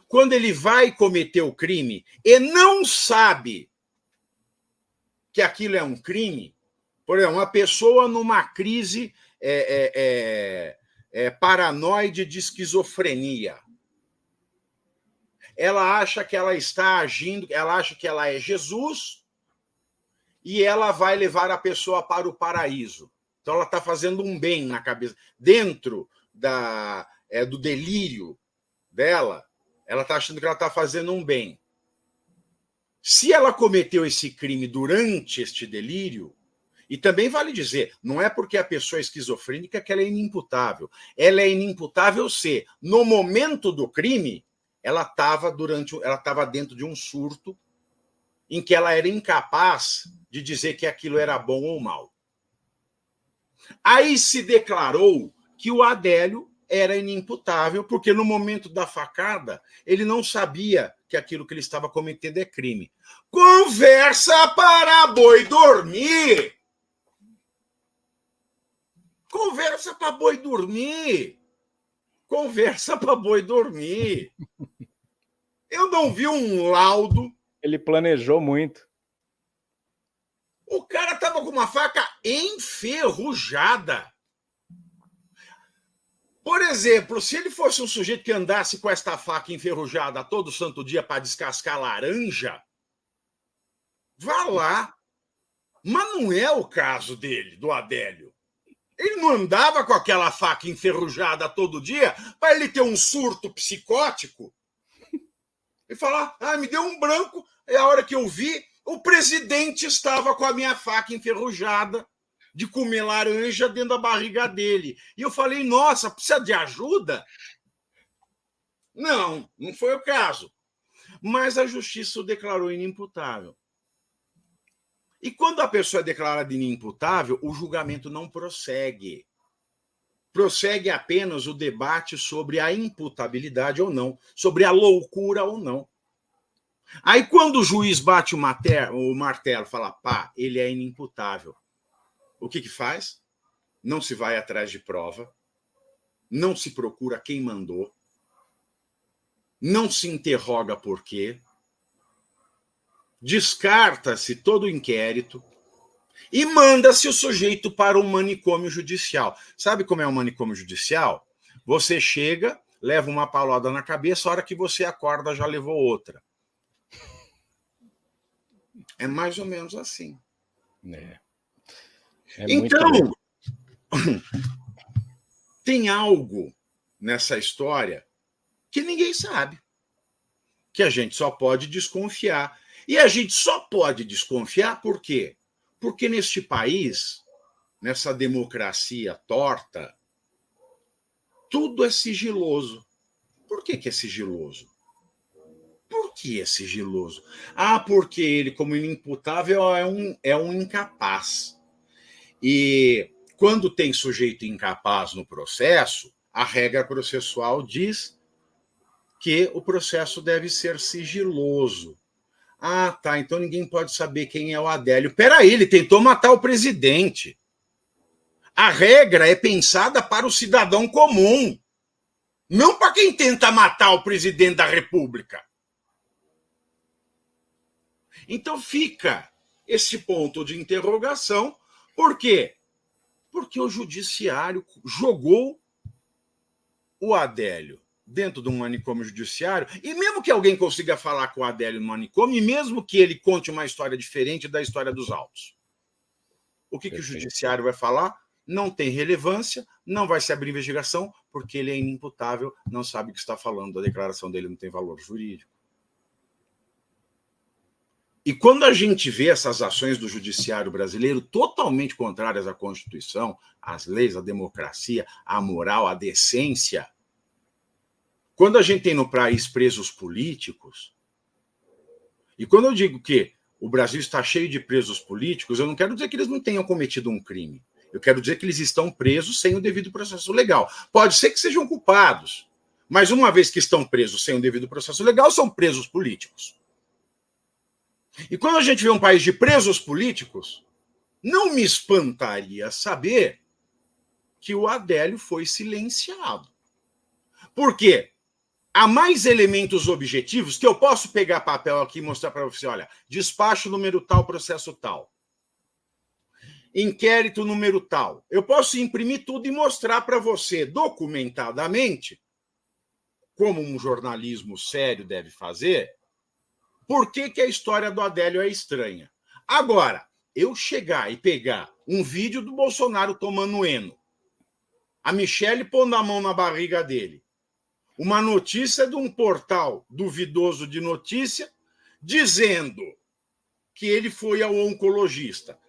quando ele vai cometer o crime e não sabe que aquilo é um crime, por exemplo, uma pessoa numa crise paranoide de esquizofrenia, ela acha que ela está agindo, ela acha que ela é Jesus e ela vai levar a pessoa para o paraíso. Então ela está fazendo um bem na cabeça. Dentro do delírio dela, ela está achando que ela está fazendo um bem. Se ela cometeu esse crime durante este delírio, e também vale dizer, não é porque a pessoa é esquizofrênica que ela é inimputável. Ela é inimputável se, no momento do crime, ela estava dentro de um surto em que ela era incapaz de dizer que aquilo era bom ou mal. Aí se declarou que o Adélio era inimputável, porque no momento da facada, ele não sabia que aquilo que ele estava cometendo é crime. Conversa para boi dormir! Conversa para boi dormir! Conversa para boi dormir! Eu não vi um laudo. Ele planejou muito. O cara estava com uma faca enferrujada. Por exemplo, se ele fosse um sujeito que andasse com esta faca enferrujada todo santo dia para descascar laranja, vá lá. Mas não é o caso dele, do Adélio. Ele não andava com aquela faca enferrujada todo dia para ele ter um surto psicótico e falar, me deu um branco, e a hora que eu vi, o presidente estava com a minha faca enferrujada de comer laranja dentro da barriga dele. E eu falei, nossa, precisa de ajuda? Não foi o caso. Mas a justiça o declarou inimputável. E quando a pessoa é declarada inimputável, o julgamento não prossegue. Prossegue apenas o debate sobre a imputabilidade ou não, sobre a loucura ou não. Aí quando o juiz bate o martelo, fala, ele é inimputável. O que faz? Não se vai atrás de prova, não se procura quem mandou, não se interroga por quê, descarta-se todo o inquérito e manda-se o sujeito para um manicômio judicial. Sabe como é um manicômio judicial? Você chega, leva uma paulada na cabeça, a hora que você acorda já levou outra. É mais ou menos assim. Então, tem algo nessa história que ninguém sabe, que a gente só pode desconfiar. E a gente só pode desconfiar por quê? Porque neste país, nessa democracia torta, tudo é sigiloso. Por que é sigiloso? Por que é sigiloso? Porque ele, como inimputável, é um incapaz. E quando tem sujeito incapaz no processo, a regra processual diz que o processo deve ser sigiloso. Ah, tá, então ninguém pode saber quem é o Adélio. Peraí, ele tentou matar o presidente. A regra é pensada para o cidadão comum, não para quem tenta matar o presidente da República. Então fica esse ponto de interrogação. Por quê? Porque o judiciário jogou o Adélio dentro de um manicômio judiciário, e mesmo que alguém consiga falar com o Adélio no manicômio, e mesmo que ele conte uma história diferente da história dos autos, o que o judiciário vai falar? Não tem relevância, não vai se abrir investigação, porque ele é inimputável, não sabe o que está falando, a declaração dele não tem valor jurídico. E quando a gente vê essas ações do judiciário brasileiro totalmente contrárias à Constituição, às leis, à democracia, à moral, à decência, quando a gente tem no país presos políticos, e quando eu digo que o Brasil está cheio de presos políticos, eu não quero dizer que eles não tenham cometido um crime. Eu quero dizer que eles estão presos sem o devido processo legal. Pode ser que sejam culpados, mas uma vez que estão presos sem o devido processo legal, são presos políticos. E quando a gente vê um país de presos políticos, não me espantaria saber que o Adélio foi silenciado. Por quê? Há mais elementos objetivos que eu posso pegar papel aqui e mostrar para você, olha, despacho número tal, processo tal. Inquérito número tal. Eu posso imprimir tudo e mostrar para você documentadamente, como um jornalismo sério deve fazer, por que a história do Adélio é estranha. Agora, eu chegar e pegar um vídeo do Bolsonaro tomando eno, a Michelle pondo a mão na barriga dele, uma notícia de um portal duvidoso de notícia dizendo que ele foi ao oncologista,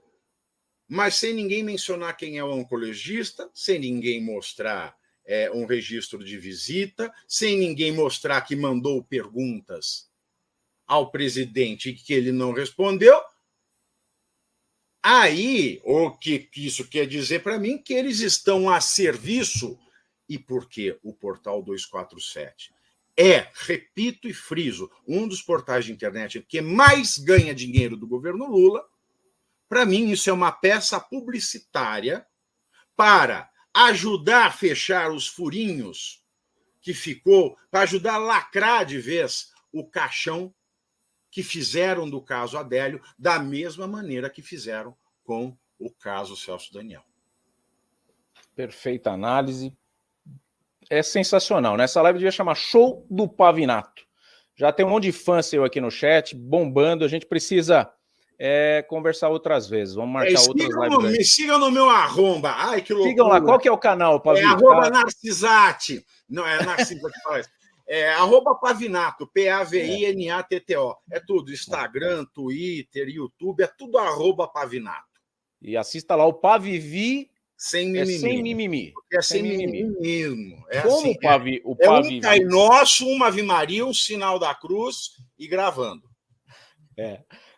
mas sem ninguém mencionar quem é o oncologista, sem ninguém mostrar um registro de visita, sem ninguém mostrar que mandou perguntas ao presidente que ele não respondeu. Aí, o que isso quer dizer para mim? Que eles estão a serviço. E por que o Portal 247? Repito e friso, um dos portais de internet que mais ganha dinheiro do governo Lula. Para mim, isso é uma peça publicitária para ajudar a fechar os furinhos que ficou, para ajudar a lacrar de vez o caixão que fizeram do caso Adélio, da mesma maneira que fizeram com o caso Celso Daniel. Perfeita análise. É sensacional, né? Essa live devia chamar Show do Pavinato. Já tem um monte de fã seu aqui no chat, bombando. A gente precisa conversar outras vezes. Vamos marcar outras lives. Me sigam no meu arromba. Ai, que loucura. Sigam lá. Qual que é o canal, Pavinato? @Narcisate. Não, é Narciso que fala isso. @Pavinato, P-A-V-I-N-A-T-T-O. É tudo. Instagram, Twitter, YouTube, é tudo @Pavinato. E assista lá o Pavivi. Sem mimimi. Sem mimimi. É sem mimimi mesmo. Como assim, o Pavivi. Um Pai Nosso, uma Ave Maria, um sinal da cruz e gravando.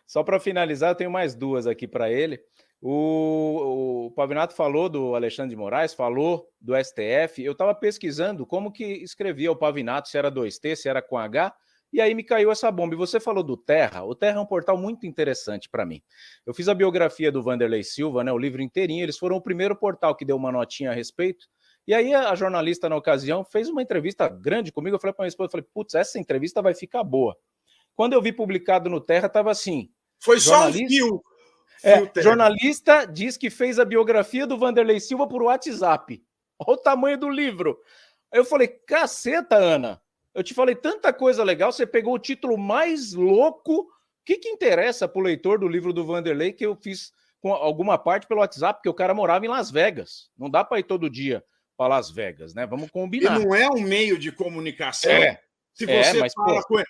Só para finalizar, eu tenho mais duas aqui para ele. O Pavinato falou do Alexandre de Moraes, falou do STF. Eu estava pesquisando como que escrevia o Pavinato, se era 2T, se era com H, e aí me caiu essa bomba. E você falou do Terra. O Terra é um portal muito interessante para mim. Eu fiz a biografia do Vanderlei Silva, né, o livro inteirinho. Eles foram o primeiro portal que deu uma notinha a respeito. E aí a jornalista, na ocasião, fez uma entrevista grande comigo. Eu falei para minha esposa, putz, essa entrevista vai ficar boa. Quando eu vi publicado no Terra, estava assim... Foi só um fio. Jornalista diz que fez a biografia do Vanderlei Silva por WhatsApp. Olha o tamanho do livro. Aí eu falei, caceta, Ana. Eu te falei tanta coisa legal, você pegou o título mais louco. O que interessa para o leitor do livro do Vanderlei que eu fiz com alguma parte pelo WhatsApp, porque o cara morava em Las Vegas. Não dá para ir todo dia para Las Vegas, né? Vamos combinar. E não é um meio de comunicação.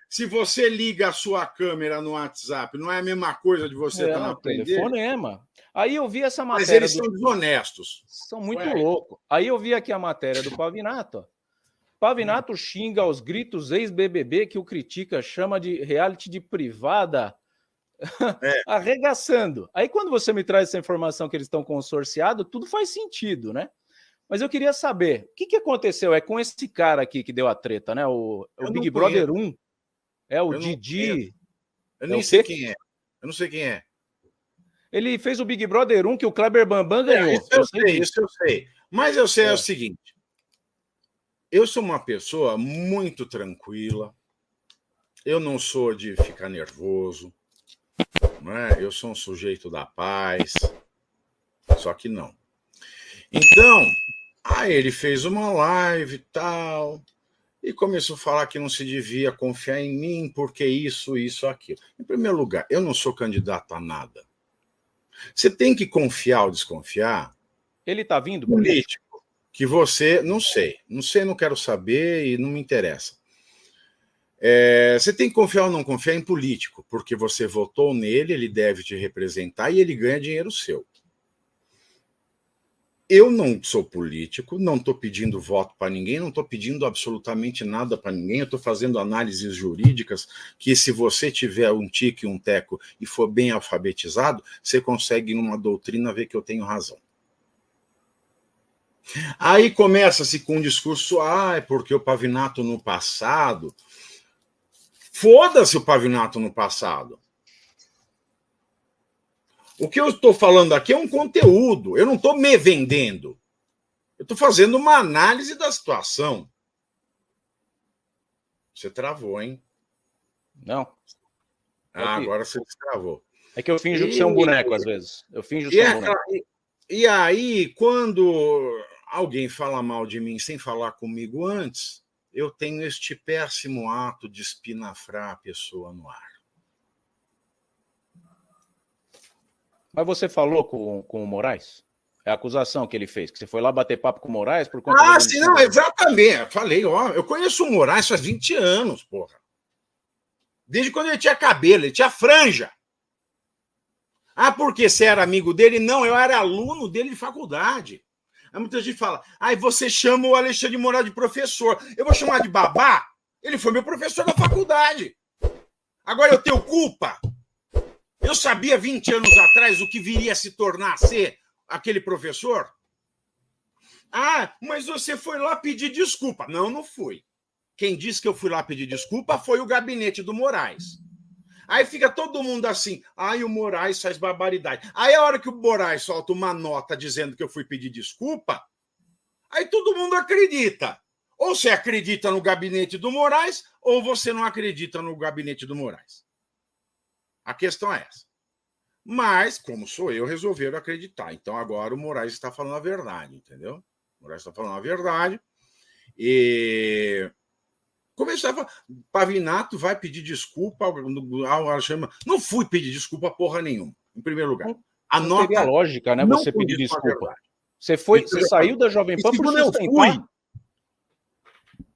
Se você liga a sua câmera no WhatsApp, não é a mesma coisa de você estar na telefonema. Aí eu vi essa matéria. Mas eles são desonestos. São muito loucos. Aí eu vi aqui a matéria do Pavinato. Ó. Pavinato xinga aos gritos ex-BBB que o critica, chama de reality de privada, arregaçando. Aí quando você me traz essa informação que eles estão consorciados, tudo faz sentido, né? Mas eu queria saber, o que aconteceu? É com esse cara aqui que deu a treta, né? O Big Brother 1. É o Didi. Eu nem sei quem é. Eu não sei quem é. Ele fez o Big Brother 1 que o Kleber Bambam ganhou. Isso eu sei. Mas eu sei o seguinte. Eu sou uma pessoa muito tranquila. Eu não sou de ficar nervoso. Não é? Eu sou um sujeito da paz. Só que não. Então, aí ele fez uma live e tal, e começou a falar que não se devia confiar em mim, porque isso, aquilo. Em primeiro lugar, eu não sou candidato a nada. Você tem que confiar ou desconfiar. Ele está vindo? Político. Que você, não sei, não quero saber e não me interessa. Você tem que confiar ou não confiar em político, porque você votou nele, ele deve te representar e ele ganha dinheiro seu. Eu não sou político, não estou pedindo voto para ninguém, não estou pedindo absolutamente nada para ninguém, eu estou fazendo análises jurídicas que, se você tiver um tique e um teco e for bem alfabetizado, você consegue, numa doutrina, ver que eu tenho razão. Aí começa-se com um discurso, é porque o Pavinato no passado... Foda-se o Pavinato no passado. O que eu estou falando aqui é um conteúdo. Eu não estou me vendendo. Eu estou fazendo uma análise da situação. Você travou, hein? Não. Agora você destravou. É que eu finjo que você é um boneco, às vezes. Eu finjo que ser um boneco. E aí, quando alguém fala mal de mim sem falar comigo antes, eu tenho este péssimo ato de espinafrar a pessoa no ar. Mas você falou com o Moraes? É a acusação que ele fez, que você foi lá bater papo com o Moraes por conta... sim, não, exatamente. Falei, eu conheço o Moraes faz 20 anos, porra. Desde quando ele tinha cabelo, ele tinha franja. Porque você era amigo dele? Não, eu era aluno dele de faculdade. Aí muita gente fala, você chama o Alexandre de Moraes de professor. Eu vou chamar de babá? Ele foi meu professor da faculdade. Agora eu tenho culpa? Eu sabia 20 anos atrás o que viria a se tornar ser aquele professor? Mas você foi lá pedir desculpa. Não fui. Quem disse que eu fui lá pedir desculpa foi o gabinete do Moraes. Aí fica todo mundo assim, o Moraes faz barbaridade. Aí a hora que o Moraes solta uma nota dizendo que eu fui pedir desculpa, aí todo mundo acredita. Ou você acredita no gabinete do Moraes, ou você não acredita no gabinete do Moraes. A questão é essa. Mas, como sou eu, resolveram acreditar. Então agora o Moraes está falando a verdade, entendeu? O Moraes está falando a verdade. E... começava a falar, Pavinato vai pedir desculpa ao Alexandre. Não fui pedir desculpa porra nenhuma, em primeiro lugar. Não teria lógica, né? Você pedir desculpa. Você saiu da Jovem Pan por sustentar.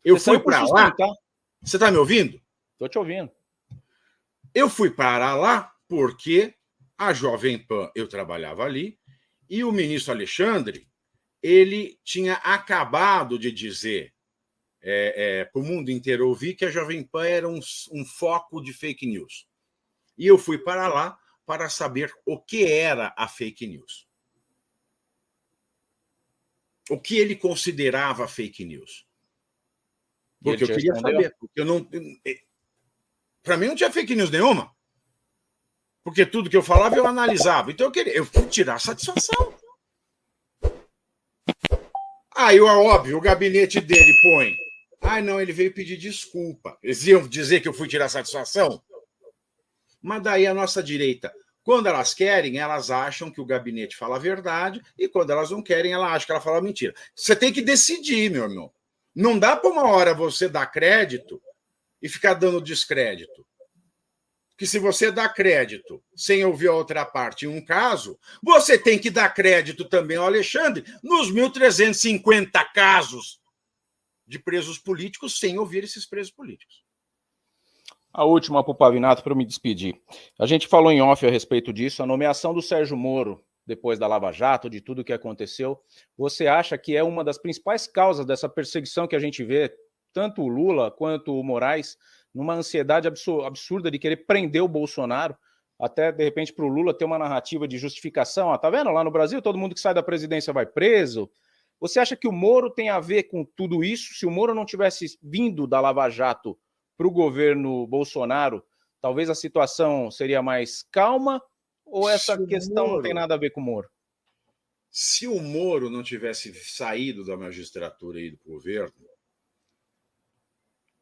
Eu fui para lá. Você está me ouvindo? Estou te ouvindo. Eu fui para lá porque a Jovem Pan, eu trabalhava ali, e o ministro Alexandre, ele tinha acabado de dizer para o mundo inteiro ouvir que a Jovem Pan era um foco de fake news. E eu fui para lá para saber o que era a fake news. O que ele considerava fake news. Porque eu queria saber. Porque para mim não tinha fake news nenhuma. Porque tudo que eu falava eu analisava. Então eu fui tirar satisfação. Aí, óbvio, o gabinete dele põe. Não, ele veio pedir desculpa. Eles iam dizer que eu fui tirar satisfação? Mas daí a nossa direita, quando elas querem, elas acham que o gabinete fala a verdade, e quando elas não querem, ela acha que ela fala mentira. Você tem que decidir, meu irmão. Não dá para uma hora você dar crédito e ficar dando descrédito. Que se você dá crédito sem ouvir a outra parte em um caso, você tem que dar crédito também ao Alexandre nos 1.350 casos de presos políticos sem ouvir esses presos políticos. A última para o Pavinato, para eu me despedir. A gente falou em off a respeito disso, a nomeação do Sérgio Moro, depois da Lava Jato, de tudo que aconteceu. Você acha que é uma das principais causas dessa perseguição que a gente vê, tanto o Lula quanto o Moraes, numa ansiedade absurda de querer prender o Bolsonaro, até, de repente, para o Lula ter uma narrativa de justificação? Tá vendo? Lá no Brasil, todo mundo que sai da presidência vai preso. Você acha que o Moro tem a ver com tudo isso? Se o Moro não tivesse vindo da Lava Jato para o governo Bolsonaro, talvez a situação seria mais calma? Ou essa questão não tem nada a ver com o Moro? Se o Moro não tivesse saído da magistratura e ido para o governo,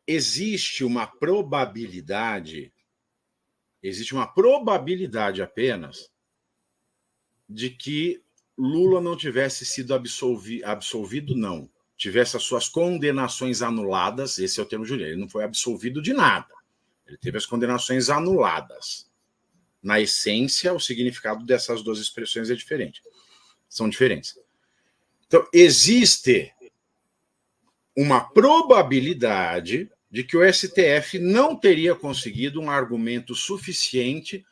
existe uma probabilidade apenas de que Lula não tivesse sido absolvido, não. Tivesse as suas condenações anuladas, esse é o termo jurídico, ele não foi absolvido de nada. Ele teve as condenações anuladas. Na essência, o significado dessas duas expressões é diferente. São diferentes. Então, existe uma probabilidade de que o STF não teria conseguido um argumento suficiente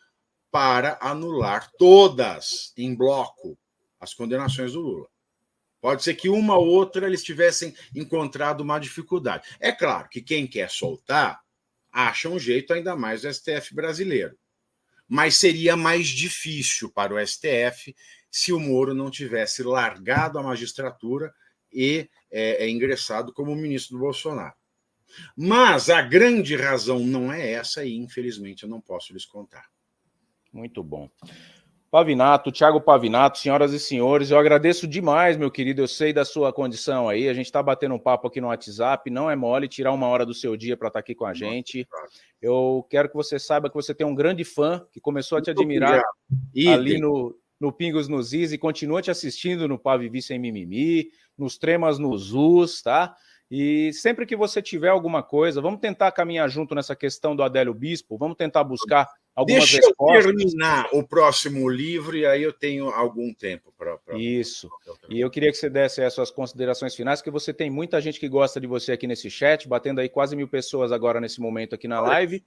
para anular todas, em bloco, as condenações do Lula. Pode ser que uma ou outra eles tivessem encontrado uma dificuldade. É claro que quem quer soltar acha um jeito, ainda mais do STF brasileiro. Mas seria mais difícil para o STF se o Moro não tivesse largado a magistratura e ingressado como ministro do Bolsonaro. Mas a grande razão não é essa e, infelizmente, eu não posso lhes contar. Muito bom. Pavinato, Thiago Pavinato, senhoras e senhores, eu agradeço demais, meu querido, eu sei da sua condição aí, a gente está batendo um papo aqui no WhatsApp, não é mole tirar uma hora do seu dia para estar aqui com a gente. Eu quero que você saiba que você tem um grande fã que começou a te admirar ali no Pingos nos Is e continua te assistindo no Pá Vivi Sem Mimimi, nos Tremas nos Us, tá? E sempre que você tiver alguma coisa, vamos tentar caminhar junto nessa questão do Adélio Bispo, vamos tentar buscar algumas respostas. Deixa eu terminar o próximo livro e aí eu tenho algum tempo para... Isso. E eu queria que você desse as suas considerações finais, porque você tem muita gente que gosta de você aqui nesse chat, batendo aí quase 1000 pessoas agora nesse momento aqui na live.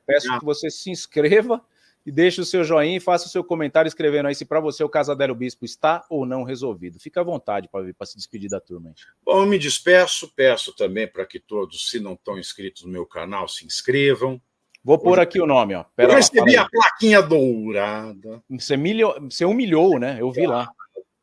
Peço que você se inscreva e deixe o seu joinha e faça o seu comentário escrevendo aí se para você o caso Adélio Bispo está ou não resolvido. Fica à vontade para se despedir da turma. Hein? Bom, eu me despeço, peço também para que todos, se não estão inscritos no meu canal, se inscrevam. Vou pôr aqui o nome, ó. Eu recebi a plaquinha dourada. Você humilhou, né? Eu vi lá.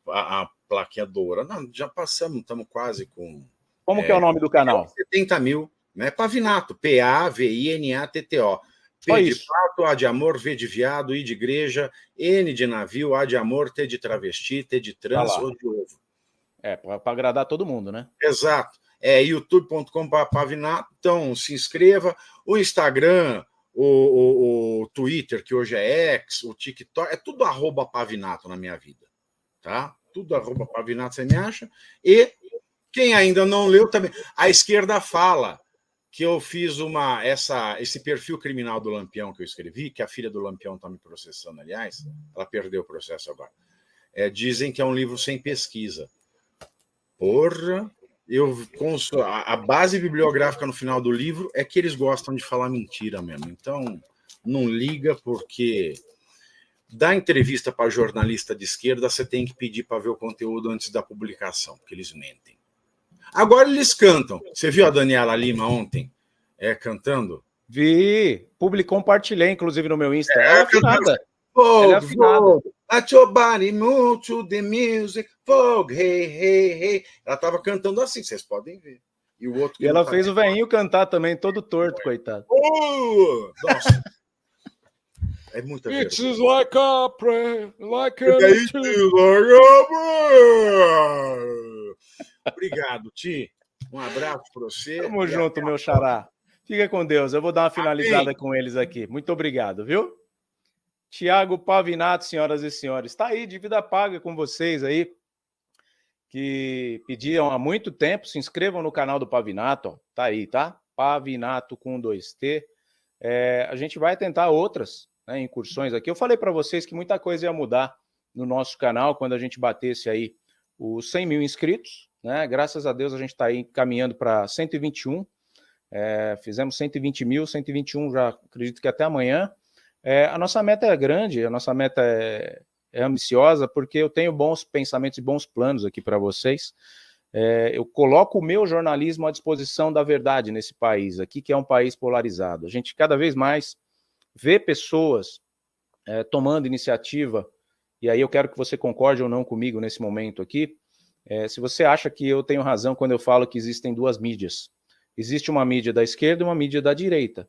A plaquinha dourada. Não, já passamos, estamos quase com... Como que é o nome do canal? 70 mil, né? Pavinato, P-A-V-I-N-A-T-T-O. P de pato, A de amor, V de viado, I de igreja, N de navio, A de amor, T de travesti, T de trans, O de ovo. Para agradar todo mundo, né? Exato. youtube.com/Pavinato. Então, se inscreva. O Instagram, o Twitter, que hoje é X, o TikTok, é tudo @Pavinato na minha vida. Tá? Tudo @Pavinato você me acha. E quem ainda não leu também, A Esquerda Fala, que eu fiz esse perfil criminal do Lampião que eu escrevi, que a filha do Lampião está me processando, aliás, ela perdeu o processo agora. Dizem que é um livro sem pesquisa. Porra, a base bibliográfica no final do livro é que eles gostam de falar mentira mesmo. Então, não liga, porque dar entrevista para jornalista de esquerda, você tem que pedir para ver o conteúdo antes da publicação, porque eles mentem. Agora eles cantam. Você viu a Daniela Lima ontem cantando? Vi. Compartilhei, inclusive, no meu Insta. Ela é afinada. Ela é afinada. Let your body move to the music. Vogue, hey, hey, hey. Ela estava cantando assim, vocês podem ver. E ela fez o velhinho cantar também, todo torto, coitado. Nossa. É muita vergonha. It's like a prayer, like a... Obrigado, Ti. Um abraço para você. Tamo junto, meu xará. Fica com Deus. Eu vou dar uma finalizada com eles aqui. Muito obrigado, viu? Thiago Pavinato, senhoras e senhores. Está aí, dívida paga com vocês aí, que pediam há muito tempo. Se inscrevam no canal do Pavinato. Ó. Tá aí, tá? Pavinato com 2T. A gente vai tentar outras, né, incursões aqui. Eu falei para vocês que muita coisa ia mudar no nosso canal quando a gente batesse aí os 100 mil inscritos. Né? Graças a Deus a gente está aí caminhando para 121. Fizemos 120 mil, 121 já acredito que até amanhã. A nossa meta é grande, a nossa meta é ambiciosa, porque eu tenho bons pensamentos e bons planos aqui para vocês. Eu coloco o meu jornalismo à disposição da verdade nesse país aqui, que é um país polarizado. A gente cada vez mais vê pessoas tomando iniciativa, e aí eu quero que você concorde ou não comigo nesse momento aqui, Se você acha que eu tenho razão quando eu falo que existem duas mídias, existe uma mídia da esquerda e uma mídia da direita.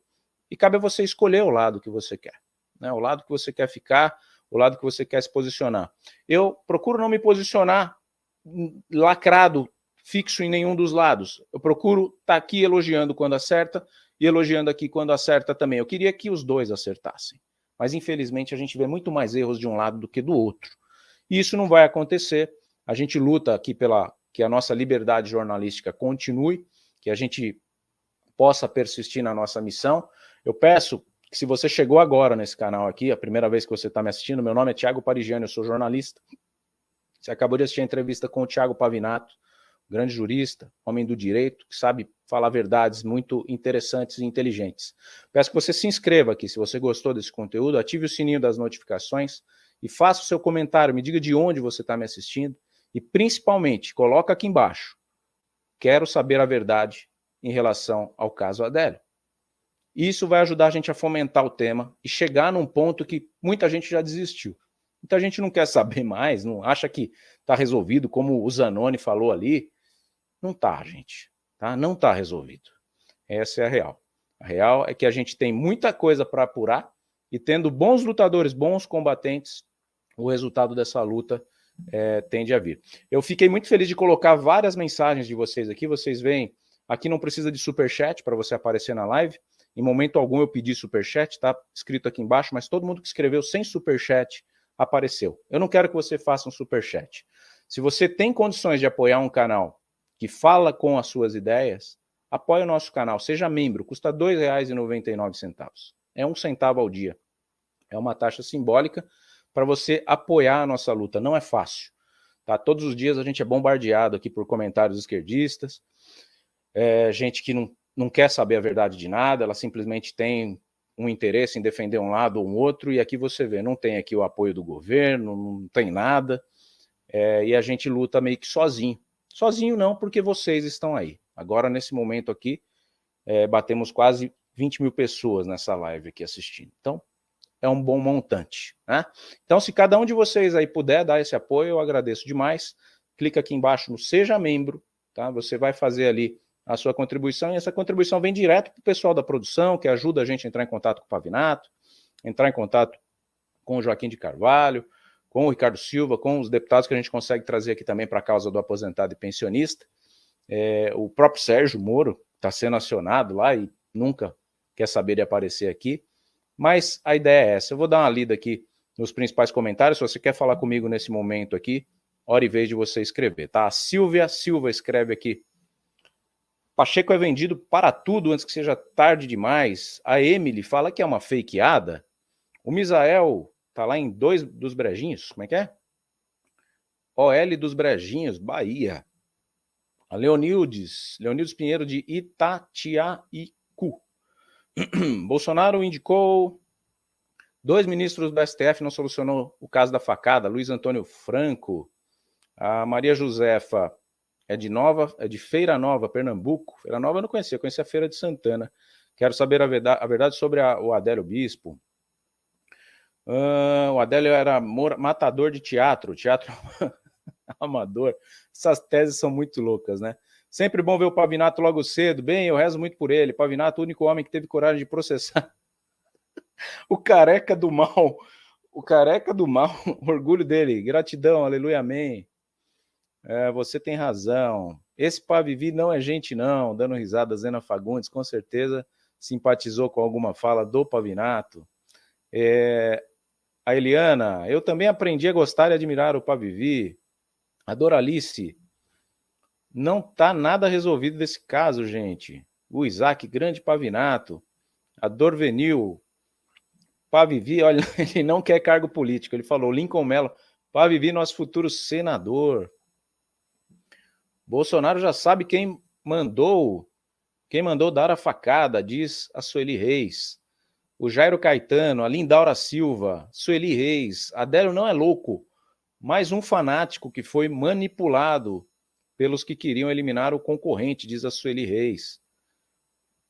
E cabe a você escolher o lado que você quer, né? O lado que você quer ficar, o lado que você quer se posicionar. Eu procuro não me posicionar lacrado, fixo em nenhum dos lados. Eu procuro estar aqui elogiando quando acerta e elogiando aqui quando acerta também. Eu queria que os dois acertassem. Mas, infelizmente, a gente vê muito mais erros de um lado do que do outro. E isso não vai acontecer. A gente luta aqui pela que a nossa liberdade jornalística continue, que a gente possa persistir na nossa missão. Eu peço que, se você chegou agora nesse canal aqui, a primeira vez que você está me assistindo, meu nome é Thiago Parigiani, eu sou jornalista. Você acabou de assistir a entrevista com o Thiago Pavinato, grande jurista, homem do direito, que sabe falar verdades muito interessantes e inteligentes. Peço que você se inscreva aqui, se você gostou desse conteúdo, ative o sininho das notificações e faça o seu comentário, me diga de onde você está me assistindo e, principalmente, coloca aqui embaixo: quero saber a verdade em relação ao caso Adélio. Isso vai ajudar a gente a fomentar o tema e chegar num ponto que muita gente já desistiu. Muita gente não quer saber mais, não acha que está resolvido, como o Zanoni falou ali. Não está, gente. Tá? Não está resolvido. Essa é a real. A real é que a gente tem muita coisa para apurar e, tendo bons lutadores, bons combatentes, o resultado dessa luta tende a vir. Eu fiquei muito feliz de colocar várias mensagens de vocês aqui. Vocês veem, aqui não precisa de superchat para você aparecer na live. Em momento algum eu pedi superchat, tá escrito aqui embaixo, mas todo mundo que escreveu sem superchat apareceu. Eu não quero que você faça um superchat. Se você tem condições de apoiar um canal que fala com as suas ideias, apoie o nosso canal, seja membro, custa R$ 2,99. É 1 centavo ao dia. É uma taxa simbólica para você apoiar a nossa luta. Não é fácil. Tá? Todos os dias a gente é bombardeado aqui por comentários esquerdistas, gente que não quer saber a verdade de nada, ela simplesmente tem um interesse em defender um lado ou um outro, e aqui você vê, não tem aqui o apoio do governo, não tem nada, e a gente luta meio que sozinho. Sozinho não, porque vocês estão aí. Agora, nesse momento aqui, batemos quase 20 mil pessoas nessa live aqui assistindo. Então, é um bom montante, né? Então, se cada um de vocês aí puder dar esse apoio, eu agradeço demais. Clica aqui embaixo no Seja Membro, tá? Você vai fazer ali a sua contribuição, e essa contribuição vem direto para o pessoal da produção, que ajuda a gente a entrar em contato com o Pavinato, entrar em contato com o Joaquim de Carvalho, com o Ricardo Silva, com os deputados que a gente consegue trazer aqui também para a causa do aposentado e pensionista. O próprio Sérgio Moro está sendo acionado lá e nunca quer saber de aparecer aqui. Mas a ideia é essa. Eu vou dar uma lida aqui nos principais comentários. Se você quer falar comigo nesse momento aqui, hora e vez de você escrever, tá? A Silvia Silva escreve aqui: Pacheco é vendido para tudo antes que seja tarde demais. A Emily fala que é uma fakeada. O Misael tá lá em 2 dos Brejinhos. Como é que é? OL dos Brejinhos, Bahia. A Leonildes Pinheiro de Itatiaicu. Bolsonaro indicou 2 ministros do STF, não solucionou o caso da facada. Luiz Antônio Franco. A Maria Josefa é de Feira Nova, Pernambuco. Feira Nova eu não conhecia a Feira de Santana. Quero saber a verdade sobre o Adélio Bispo. O Adélio era matador de teatro amador. Essas teses são muito loucas, né? Sempre bom ver o Pavinato logo cedo. Bem, eu rezo muito por ele. Pavinato, o único homem que teve coragem de processar o careca do mal. O careca do mal, o orgulho dele. Gratidão, aleluia, amém. Você tem razão. Esse Pavivi não é gente, não. Dando risada, Zena Fagundes, com certeza simpatizou com alguma fala do Pavinato. A Eliana, eu também aprendi a gostar e admirar o Pavivi. A Doralice, não está nada resolvido desse caso, gente. O Isaac, grande Pavinato. A Dorvenil, Pavivi, olha, ele não quer cargo político. Ele falou, Lincoln Mello, Pavivi, nosso futuro senador. Bolsonaro já sabe quem mandou dar a facada, diz a Sueli Reis. O Jairo Caetano, a Lindaura Silva, Sueli Reis. Adélio não é louco, mais um fanático que foi manipulado pelos que queriam eliminar o concorrente, diz a Sueli Reis.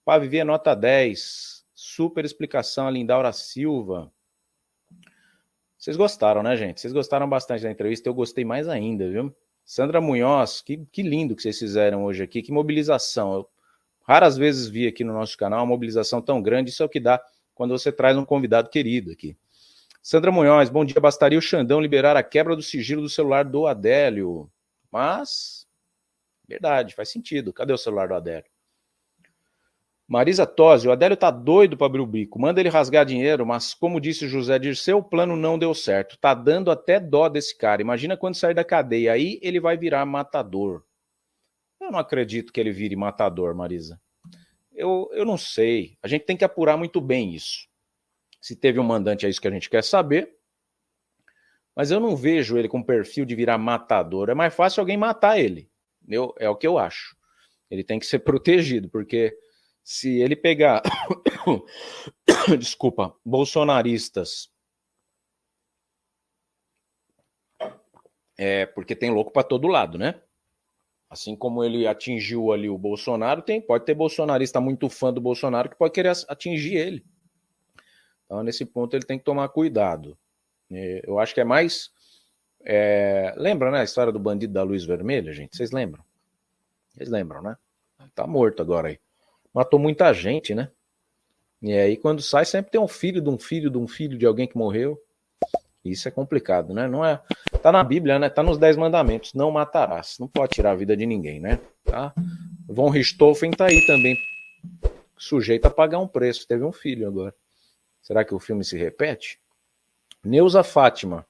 Pavivi é nota 10. Super explicação, a Lindaura Silva. Vocês gostaram, né, gente? Vocês gostaram bastante da entrevista, eu gostei mais ainda, viu? Sandra Munhoz, que lindo que vocês fizeram hoje aqui, que mobilização. Eu raras vezes vi aqui no nosso canal uma mobilização tão grande, isso é o que dá quando você traz um convidado querido aqui. Sandra Munhoz, bom dia, bastaria o Xandão liberar a quebra do sigilo do celular do Adélio. Mas, verdade, faz sentido. Cadê o celular do Adélio? Marisa Tosi, o Adélio tá doido para abrir o bico. Manda ele rasgar dinheiro, mas como disse José Dirceu, o plano não deu certo. Tá dando até dó desse cara. Imagina quando sair da cadeia. Aí ele vai virar matador. Eu não acredito que ele vire matador, Marisa. Eu não sei. A gente tem que apurar muito bem isso. Se teve um mandante, é isso que a gente quer saber. Mas eu não vejo ele com perfil de virar matador. É mais fácil alguém matar ele. É o que eu acho. Ele tem que ser protegido, porque se ele pegar, desculpa, bolsonaristas, porque tem louco para todo lado, né? Assim como ele atingiu ali o Bolsonaro, pode ter bolsonarista muito fã do Bolsonaro que pode querer atingir ele. Então, nesse ponto, ele tem que tomar cuidado. Eu acho que é mais... lembra, né, a história do bandido da luz vermelha, gente? Vocês lembram? Vocês lembram, né? Tá morto agora aí. Matou muita gente, né? E aí, quando sai, sempre tem um filho de um filho de um filho de alguém que morreu. Isso é complicado, né? Não é... Tá na Bíblia, né? Tá nos 10 mandamentos. Não matarás. Não pode tirar a vida de ninguém, né? Tá? Von Richthofen tá aí também. Sujeito a pagar um preço. Teve um filho agora. Será que o filme se repete? Neuza Fátima.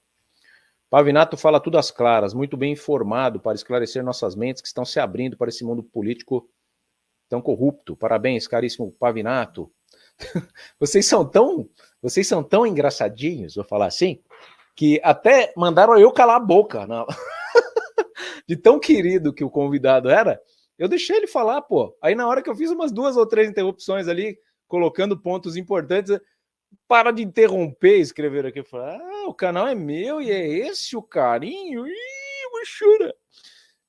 Pavinato fala tudo às claras, muito bem informado para esclarecer nossas mentes que estão se abrindo para esse mundo político tão corrupto. Parabéns, caríssimo Pavinato. Vocês são tão engraçadinhos, vou falar assim, que até mandaram eu calar a boca. Não. De tão querido que o convidado era, eu deixei ele falar, pô. Aí na hora que eu fiz umas 2 ou 3 interrupções ali, colocando pontos importantes, para de interromper, escreveram aqui. Falaram, o canal é meu e é esse o carinho? Ih, buchura.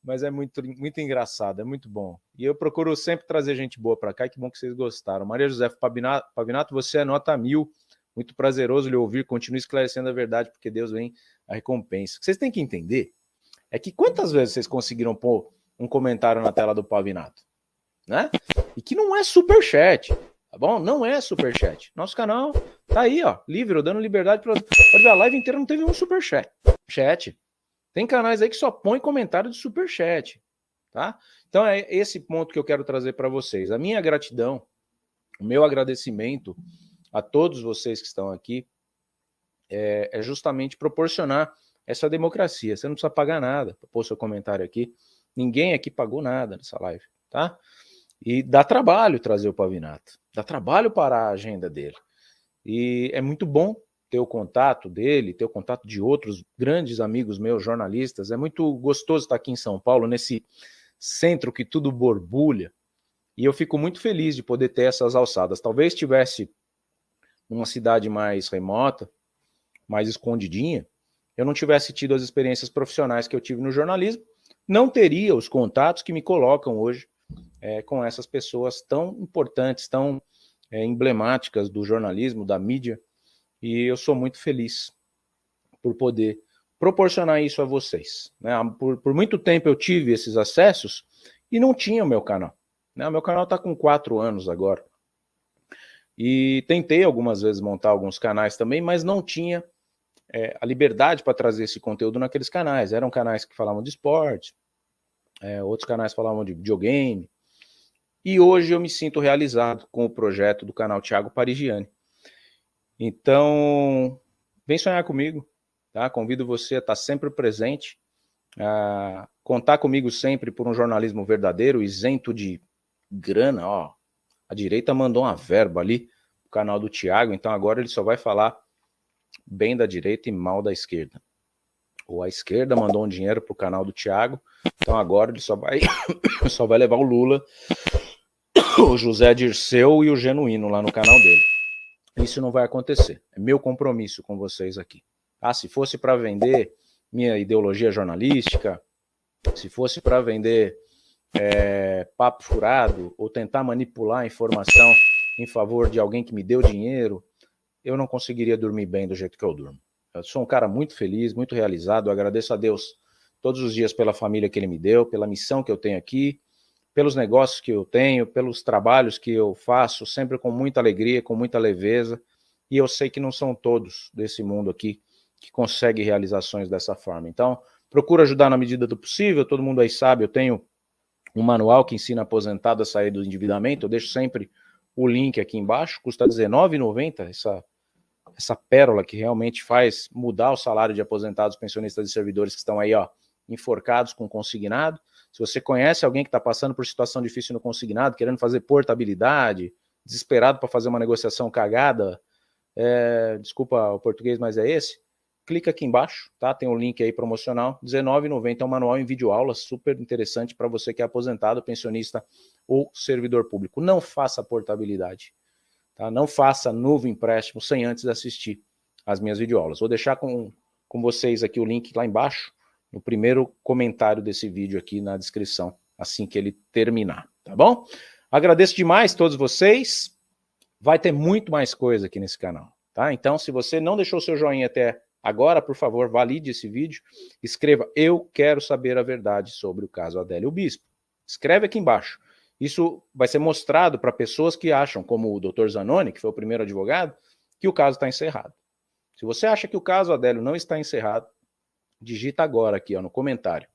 Mas é muito, muito engraçado, é muito bom. E eu procuro sempre trazer gente boa para cá, e que bom que vocês gostaram. Maria José Pavinato, você é nota 1000, muito prazeroso lhe ouvir, continue esclarecendo a verdade, porque Deus vem a recompensa. O que vocês têm que entender é que quantas vezes vocês conseguiram pôr um comentário na tela do Pavinato, né? E que não é superchat, tá bom? Não é superchat. Nosso canal tá aí, ó, livre, dando liberdade para... Pode ver, a live inteira não teve um superchat. Tem canais aí que só põe comentário de superchat, tá? Então é esse ponto que eu quero trazer para vocês. A minha gratidão, o meu agradecimento a todos vocês que estão aqui é justamente proporcionar essa democracia. Você não precisa pagar nada para pôr seu comentário aqui. Ninguém aqui pagou nada nessa live, tá? E dá trabalho trazer o Pavinato. Dá trabalho para a agenda dele. E é muito bom ter o contato dele, ter o contato de outros grandes amigos meus, jornalistas. É muito gostoso estar aqui em São Paulo, nesse centro que tudo borbulha. E eu fico muito feliz de poder ter essas alçadas. Talvez tivesse numa cidade mais remota, mais escondidinha, eu não tivesse tido as experiências profissionais que eu tive no jornalismo, não teria os contatos que me colocam hoje com essas pessoas tão importantes, tão emblemáticas do jornalismo, da mídia. E eu sou muito feliz por poder proporcionar isso a vocês, né? Por muito tempo eu tive esses acessos e não tinha o meu canal, né? O meu canal está com 4 anos agora. E tentei algumas vezes montar alguns canais também, mas não tinha a liberdade para trazer esse conteúdo naqueles canais. Eram canais que falavam de esporte, outros canais falavam de videogame. E hoje eu me sinto realizado com o projeto do canal Thiago Parigiani. Então, vem sonhar comigo, tá? Convido você a estar sempre presente, a contar comigo sempre por um jornalismo verdadeiro, isento de grana, ó. A direita mandou uma verba ali no canal do Thiago, então agora ele só vai falar bem da direita e mal da esquerda. Ou a esquerda mandou um dinheiro pro canal do Thiago, então agora ele só vai levar o Lula, o José Dirceu e o Genuíno lá no canal dele. Isso não vai acontecer. É meu compromisso com vocês aqui. Ah, se fosse para vender minha ideologia jornalística, se fosse para vender papo furado ou tentar manipular a informação em favor de alguém que me deu dinheiro, eu não conseguiria dormir bem do jeito que eu durmo. Eu sou um cara muito feliz, muito realizado, eu agradeço a Deus todos os dias pela família que ele me deu, pela missão que eu tenho aqui, pelos negócios que eu tenho, pelos trabalhos que eu faço, sempre com muita alegria, com muita leveza, e eu sei que não são todos desse mundo aqui que conseguem realizações dessa forma. Então, procuro ajudar na medida do possível, todo mundo aí sabe, eu tenho um manual que ensina aposentado a sair do endividamento, eu deixo sempre o link aqui embaixo, custa R$19,90, essa pérola que realmente faz mudar o salário de aposentados, pensionistas e servidores que estão aí, ó, enforcados com consignado. Se você conhece alguém que está passando por situação difícil no consignado, querendo fazer portabilidade, desesperado para fazer uma negociação cagada, desculpa o português, mas é esse, clica aqui embaixo, tá? Tem um link aí promocional, R$19,90, é um manual em videoaula, super interessante para você que é aposentado, pensionista ou servidor público. Não faça portabilidade, tá? Não faça novo empréstimo sem antes assistir as minhas videoaulas. Vou deixar com vocês aqui o link lá embaixo, no primeiro comentário desse vídeo aqui na descrição, assim que ele terminar, tá bom? Agradeço demais a todos vocês, vai ter muito mais coisa aqui nesse canal, tá? Então, se você não deixou o seu joinha até agora, por favor, valide esse vídeo, escreva, eu quero saber a verdade sobre o caso Adélio Bispo. Escreve aqui embaixo. Isso vai ser mostrado para pessoas que acham, como o Dr. Zanoni, que foi o primeiro advogado, que o caso está encerrado. Se você acha que o caso Adélio não está encerrado, digita agora aqui, ó, no comentário.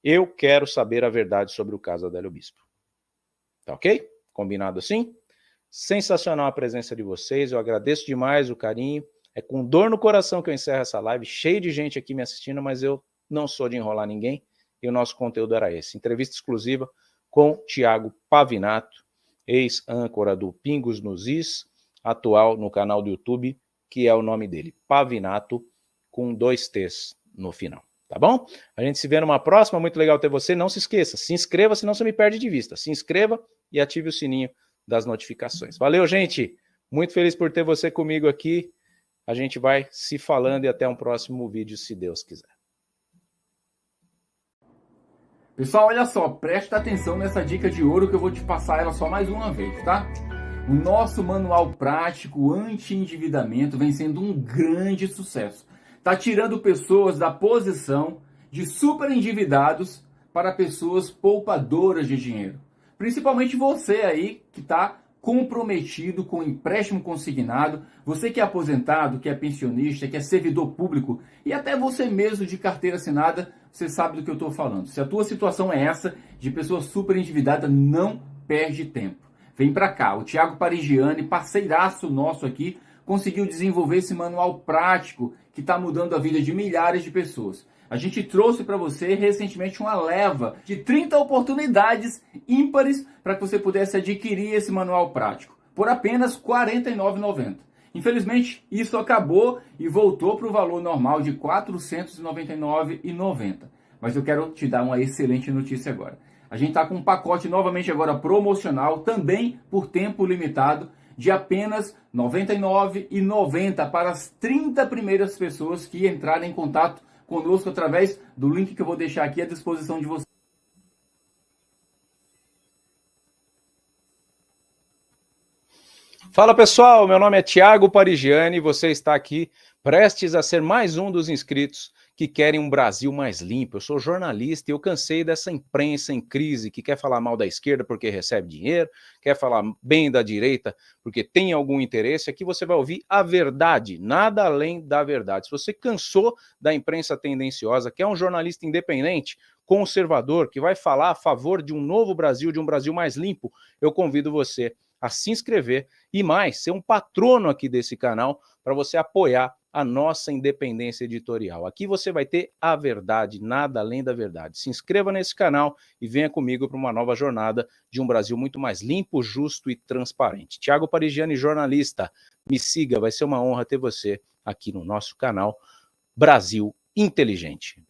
Eu quero saber a verdade sobre o caso Adélio Bispo. Tá ok? Combinado assim? Sensacional a presença de vocês, eu agradeço demais o carinho. É com dor no coração que eu encerro essa live, cheio de gente aqui me assistindo, mas eu não sou de enrolar ninguém, e o nosso conteúdo era esse. Entrevista exclusiva com Thiago Pavinato, ex-âncora do Pingos nos Is, atual no canal do YouTube, que é o nome dele, Pavinato, com 2 T's no final, tá bom? A gente se vê numa próxima, muito legal ter você. Não se esqueça, se inscreva, senão você me perde de vista. Se inscreva e ative o sininho das notificações. Valeu, gente! Muito feliz por ter você comigo aqui. A gente vai se falando e até um próximo vídeo, se Deus quiser. Pessoal, olha só, presta atenção nessa dica de ouro que eu vou te passar ela só mais uma vez, tá? O nosso manual prático anti-endividamento vem sendo um grande sucesso. Tá tirando pessoas da posição de super endividados para pessoas poupadoras de dinheiro. Principalmente você aí que está comprometido com empréstimo consignado, você que é aposentado, que é pensionista, que é servidor público e até você mesmo de carteira assinada, você sabe do que eu estou falando. Se a tua situação é essa, de pessoa super endividada, não perde tempo. Vem para cá, o Thiago Parigiani, parceiraço nosso aqui, conseguiu desenvolver esse manual prático que está mudando a vida de milhares de pessoas. A gente trouxe para você recentemente uma leva de 30 oportunidades ímpares para que você pudesse adquirir esse manual prático por apenas R$ 49,90. Infelizmente, isso acabou e voltou para o valor normal de R$ 499,90. Mas eu quero te dar uma excelente notícia agora. A gente está com um pacote novamente agora promocional, também por tempo limitado, de apenas R$ 99,90 para as 30 primeiras pessoas que entrarem em contato conosco através do link que eu vou deixar aqui à disposição de você. Fala pessoal, meu nome é Thiago Parigiani e você está aqui prestes a ser mais um dos inscritos que querem um Brasil mais limpo. Eu sou jornalista e eu cansei dessa imprensa em crise que quer falar mal da esquerda porque recebe dinheiro, quer falar bem da direita porque tem algum interesse. Aqui você vai ouvir a verdade, nada além da verdade. Se você cansou da imprensa tendenciosa, quer um jornalista independente, conservador, que vai falar a favor de um novo Brasil, de um Brasil mais limpo, eu convido você a se inscrever e mais, ser um patrono aqui desse canal para você apoiar a nossa independência editorial. Aqui você vai ter a verdade, nada além da verdade. Se inscreva nesse canal e venha comigo para uma nova jornada de um Brasil muito mais limpo, justo e transparente. Thiago Parigiani, jornalista, me siga, vai ser uma honra ter você aqui no nosso canal Brasil Inteligente.